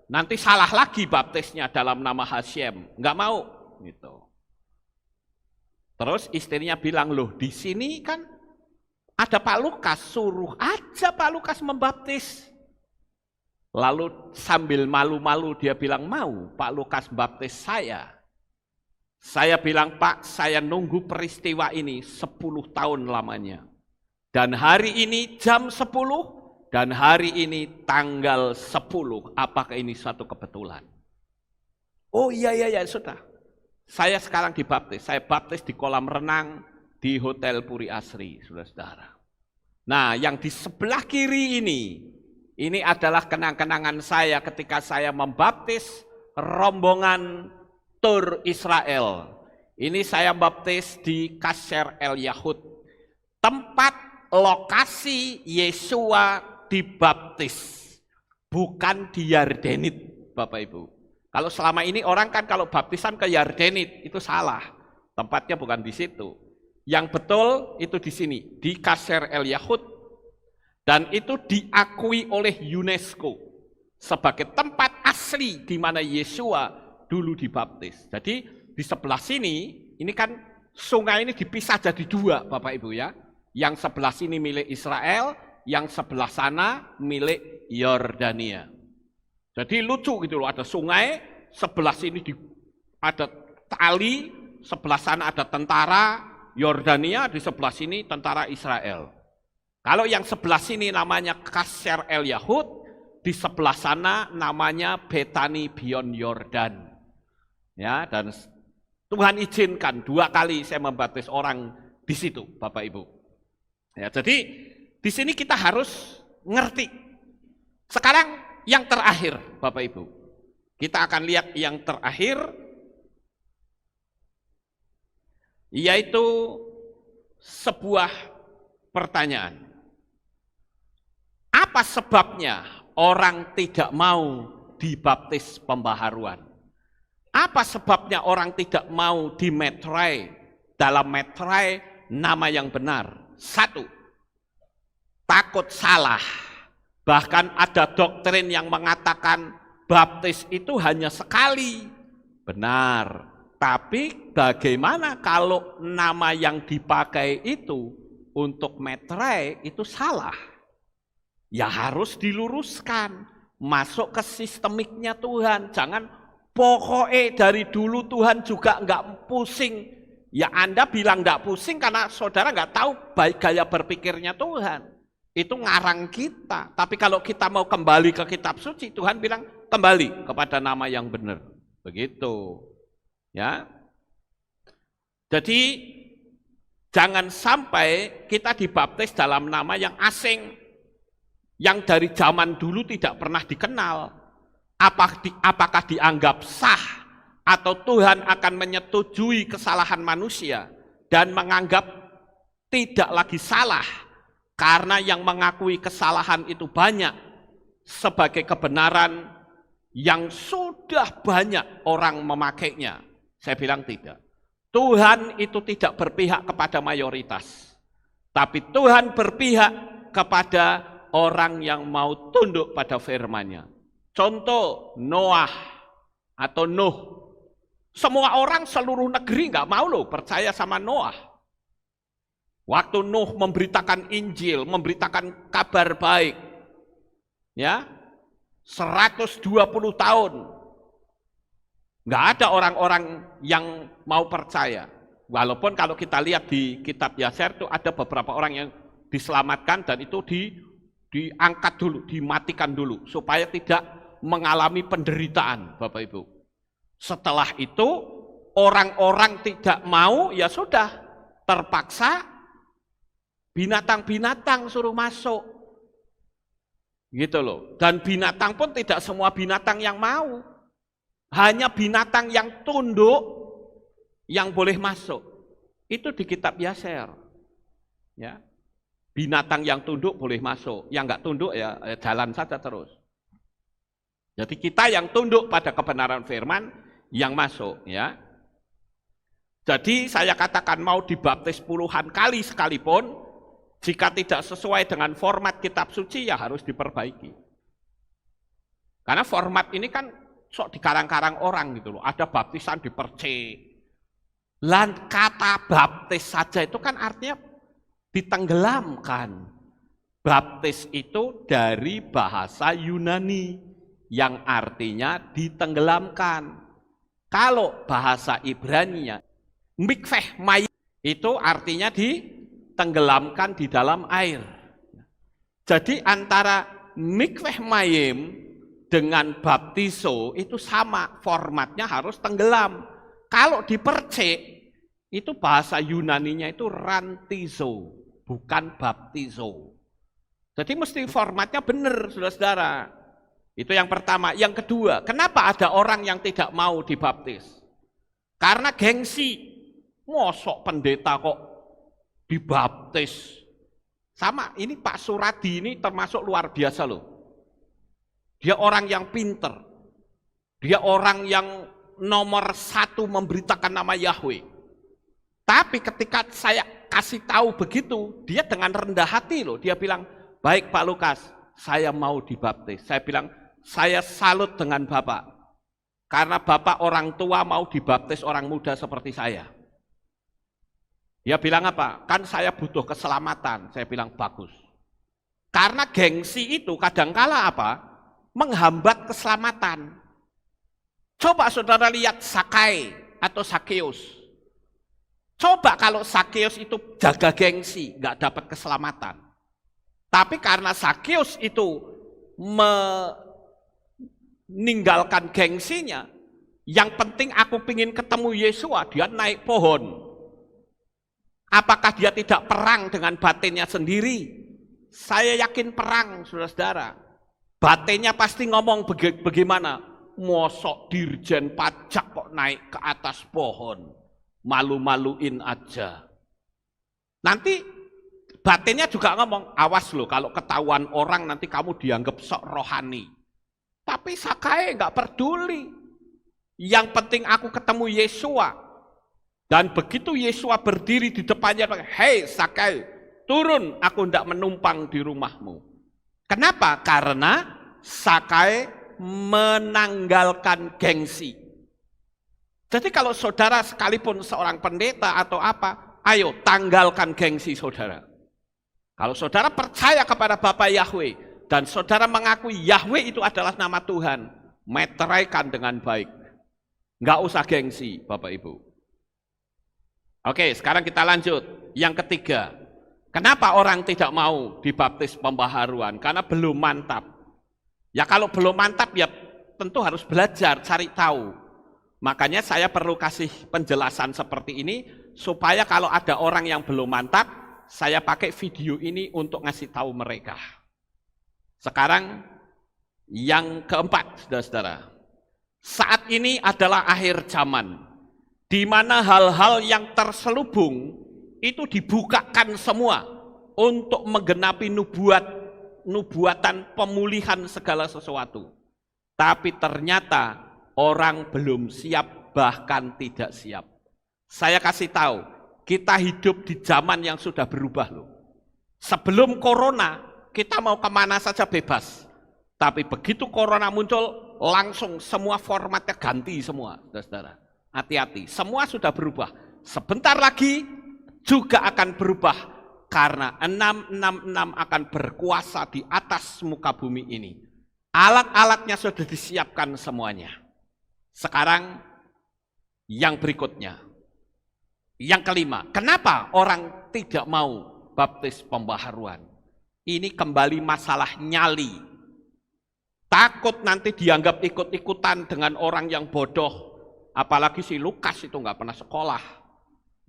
nanti salah lagi baptisnya dalam nama Hashem, nggak mau. Gitu. Terus istrinya bilang, loh di sini kan ada Pak Lukas, suruh aja Pak Lukas membaptis. Lalu sambil malu-malu dia bilang, mau Pak Lukas baptis saya. Saya bilang, Pak, saya nunggu peristiwa ini 10 tahun lamanya. Dan hari ini jam 10, dan hari ini tanggal 10. Apakah ini suatu kebetulan? Oh iya, sudah. Saya sekarang dibaptis, saya baptis di kolam renang di Hotel Puri Asri, saudara-saudara. Nah, yang di sebelah kiri ini adalah kenang-kenangan saya ketika saya membaptis rombongan tur Israel. Ini saya baptis di Kasher El Yahud, tempat lokasi Yesua dibaptis, bukan di Yardenit, Bapak Ibu. Kalau selama ini orang kan kalau baptisan ke Yardenit itu salah, tempatnya bukan di situ. Yang betul itu di sini, di Kasher El Yahud, dan itu diakui oleh UNESCO sebagai tempat asli di mana Yesua dulu dibaptis. Jadi di sebelah sini, ini kan sungai ini dipisah jadi dua, Bapak Ibu ya. Yang sebelah sini milik Israel, yang sebelah sana milik Yordania. Jadi lucu gitu loh, ada sungai, sebelah sini ada tali, sebelah sana ada tentara Yordania, di sebelah sini tentara Israel. Kalau yang sebelah sini namanya Kasher El Yahud, di sebelah sana namanya Betani Beyond Yordan. Ya, dan Tuhan izinkan 2 kali saya membaptis orang di situ, Bapak Ibu. Ya, jadi di sini kita harus ngerti. Sekarang yang terakhir, Bapak Ibu. Kita akan lihat yang terakhir, yaitu sebuah pertanyaan. Apa sebabnya orang tidak mau dibaptis pembaharuan? Apa sebabnya orang tidak mau dimetrai dalam metrai nama yang benar? 1, takut salah. Bahkan ada doktrin yang mengatakan baptis itu hanya sekali. Benar. Tapi bagaimana kalau nama yang dipakai itu untuk metrai itu salah? Ya harus diluruskan. Masuk ke sistemiknya Tuhan. Jangan pokoknya dari dulu Tuhan juga enggak pusing. Ya Anda bilang enggak pusing karena saudara enggak tahu baik gaya berpikirnya Tuhan. Itu ngarang kita. Tapi kalau kita mau kembali ke kitab suci, Tuhan bilang kembali kepada nama yang benar. Begitu. Ya. Jadi jangan sampai kita dibaptis dalam nama yang asing, yang dari zaman dulu tidak pernah dikenal. Apakah dianggap sah atau Tuhan akan menyetujui kesalahan manusia dan menganggap tidak lagi salah. Karena yang mengakui kesalahan itu banyak sebagai kebenaran yang sudah banyak orang memakainya. Saya bilang tidak. Tuhan itu tidak berpihak kepada mayoritas. Tapi Tuhan berpihak kepada orang yang mau tunduk pada firman-Nya. Contoh Noah atau Nuh. Semua orang seluruh negeri nggak mau loh percaya sama Noah. Waktu Nuh memberitakan Injil, memberitakan kabar baik, ya, 120 tahun, nggak ada orang-orang yang mau percaya. Walaupun kalau kita lihat di kitab Yaser itu ada beberapa orang yang diselamatkan dan itu diangkat dulu, dimatikan dulu, supaya tidak mengalami penderitaan, Bapak Ibu. Setelah itu orang-orang tidak mau, ya sudah, terpaksa binatang-binatang suruh masuk. Gitu loh. Dan binatang pun tidak semua binatang yang mau. Hanya binatang yang tunduk yang boleh masuk. Itu di kitab Yaser. Ya. Binatang yang tunduk boleh masuk. Yang enggak tunduk ya jalan saja terus. Jadi kita yang tunduk pada kebenaran firman yang masuk, ya. Jadi saya katakan mau dibaptis puluhan kali sekalipun, jika tidak sesuai dengan format kitab suci ya harus diperbaiki. Karena format ini kan sok dikarang-karang orang gitu loh. Ada baptisan dipercik. Lan kata baptis saja itu kan artinya ditenggelamkan. Baptis itu dari bahasa Yunani yang artinya ditenggelamkan. Kalau bahasa Ibrani-nya mikveh mayim itu artinya ditenggelamkan di dalam air. Jadi antara mikveh mayim dengan baptiso itu sama, formatnya harus tenggelam. Kalau dipercik, itu bahasa Yunaninya itu rantizo, bukan baptizo. Jadi mesti formatnya benar, saudara-saudara. Itu yang pertama. Yang kedua, kenapa ada orang yang tidak mau dibaptis? Karena gengsi. Mosok pendeta kok dibaptis. Sama, ini Pak Suradi ini termasuk luar biasa loh. Dia orang yang pinter. Dia orang yang nomor 1 memberitakan nama Yahweh. Tapi ketika saya kasih tahu begitu, dia dengan rendah hati loh. Dia bilang, baik Pak Lukas, saya mau dibaptis. Saya bilang, saya salut dengan Bapak. Karena Bapak orang tua mau dibaptis orang muda seperti saya. Dia bilang apa? Kan saya butuh keselamatan. Saya bilang bagus. Karena gengsi itu kadangkala apa? Menghambat keselamatan. Coba saudara lihat Sakai atau Sakeus. Coba kalau Sakeus itu jaga gengsi, nggak dapat keselamatan. Tapi karena Sakeus itu meninggalkan gengsinya, yang penting aku pingin ketemu Yesua, dia naik pohon. Apakah dia tidak perang dengan batinnya sendiri? Saya yakin perang, saudara-saudara. Batinnya pasti ngomong bagaimana? Mosok dirjen pajak kok naik ke atas pohon. Malu-maluin aja. Nanti batinnya juga ngomong, awas loh kalau ketahuan orang nanti kamu dianggap sok rohani. Tapi Sakai nggak peduli. Yang penting aku ketemu Yesua. Dan begitu Yesua berdiri di depannya, hei Sakai, turun, aku tidak menumpang di rumahmu. Kenapa? Karena Sakai menanggalkan gengsi. Jadi kalau saudara sekalipun seorang pendeta atau apa, ayo tanggalkan gengsi saudara. Kalau saudara percaya kepada Bapa Yahweh, dan saudara mengakui Yahweh itu adalah nama Tuhan, meteraikan dengan baik. Nggak usah gengsi, Bapak Ibu. Oke, sekarang kita lanjut. Yang ketiga, kenapa orang tidak mau dibaptis pembaharuan? Karena belum mantap. Ya kalau belum mantap ya tentu harus belajar, cari tahu. Makanya saya perlu kasih penjelasan seperti ini, supaya kalau ada orang yang belum mantap, saya pakai video ini untuk ngasih tahu mereka. Sekarang yang keempat, saudara-saudara. Saat ini adalah akhir zaman. Di mana hal-hal yang terselubung itu dibukakan semua untuk menggenapi nubuatan pemulihan segala sesuatu. Tapi ternyata orang belum siap, bahkan tidak siap. Saya kasih tahu, kita hidup di zaman yang sudah berubah loh. Sebelum corona, kita mau kemana saja bebas. Tapi begitu corona muncul, langsung semua formatnya ganti semua, saudara-saudara. Hati-hati, semua sudah berubah. Sebentar lagi juga akan berubah karena 666 akan berkuasa di atas muka bumi ini. Alat-alatnya sudah disiapkan semuanya. Sekarang yang berikutnya. Yang kelima, kenapa orang tidak mau baptis pembaharuan? Ini kembali masalah nyali. Takut nanti dianggap ikut-ikutan dengan orang yang bodoh. Apalagi si Lukas itu nggak pernah sekolah,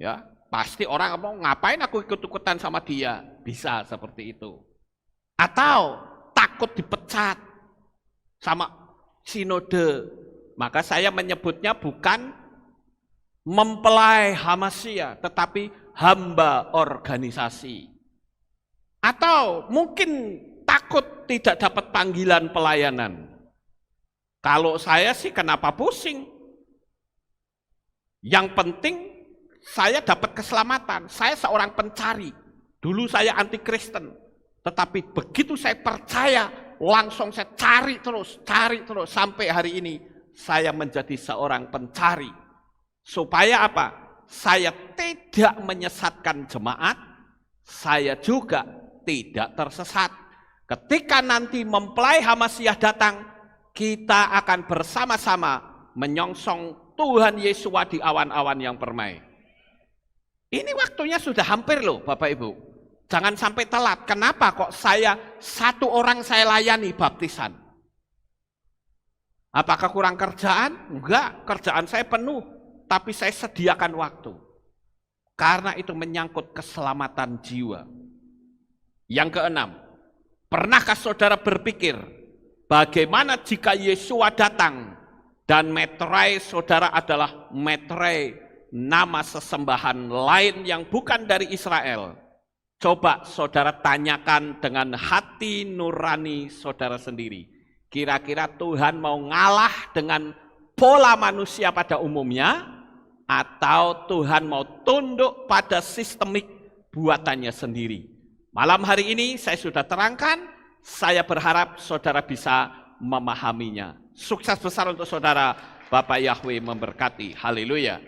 ya pasti orang ngomong ngapain aku ikut-ikutan sama dia, bisa seperti itu. Atau takut dipecat sama sinode, maka saya menyebutnya bukan mempelai Hamasia, tetapi hamba organisasi. Atau mungkin takut tidak dapat panggilan pelayanan. Kalau saya sih kenapa pusing? Yang penting saya dapat keselamatan. Saya seorang pencari. Dulu saya anti Kristen. Tetapi begitu saya percaya, langsung saya cari terus. Sampai hari ini saya menjadi seorang pencari. Supaya apa? Saya tidak menyesatkan jemaat. Saya juga tidak tersesat. Ketika nanti mempelai Hamasiah datang, kita akan bersama-sama menyongsong Tuhan Yesua di awan-awan yang permai. Ini waktunya sudah hampir loh Bapak Ibu. Jangan sampai telat. Kenapa kok satu orang saya layani baptisan? Apakah kurang kerjaan? Enggak, kerjaan saya penuh. tapi saya sediakan waktu. Karena itu menyangkut keselamatan jiwa. Yang keenam, pernahkah saudara berpikir bagaimana jika Yesua datang dan meterai saudara adalah meterai nama sesembahan lain yang bukan dari Israel? Coba saudara tanyakan dengan hati nurani saudara sendiri. Kira-kira Tuhan mau ngalah dengan pola manusia pada umumnya, atau Tuhan mau tunduk pada sistemik buatannya sendiri? Malam hari ini saya sudah terangkan, saya berharap saudara bisa memahaminya. Sukses besar untuk saudara, Bapak Yahweh memberkati. Haleluya.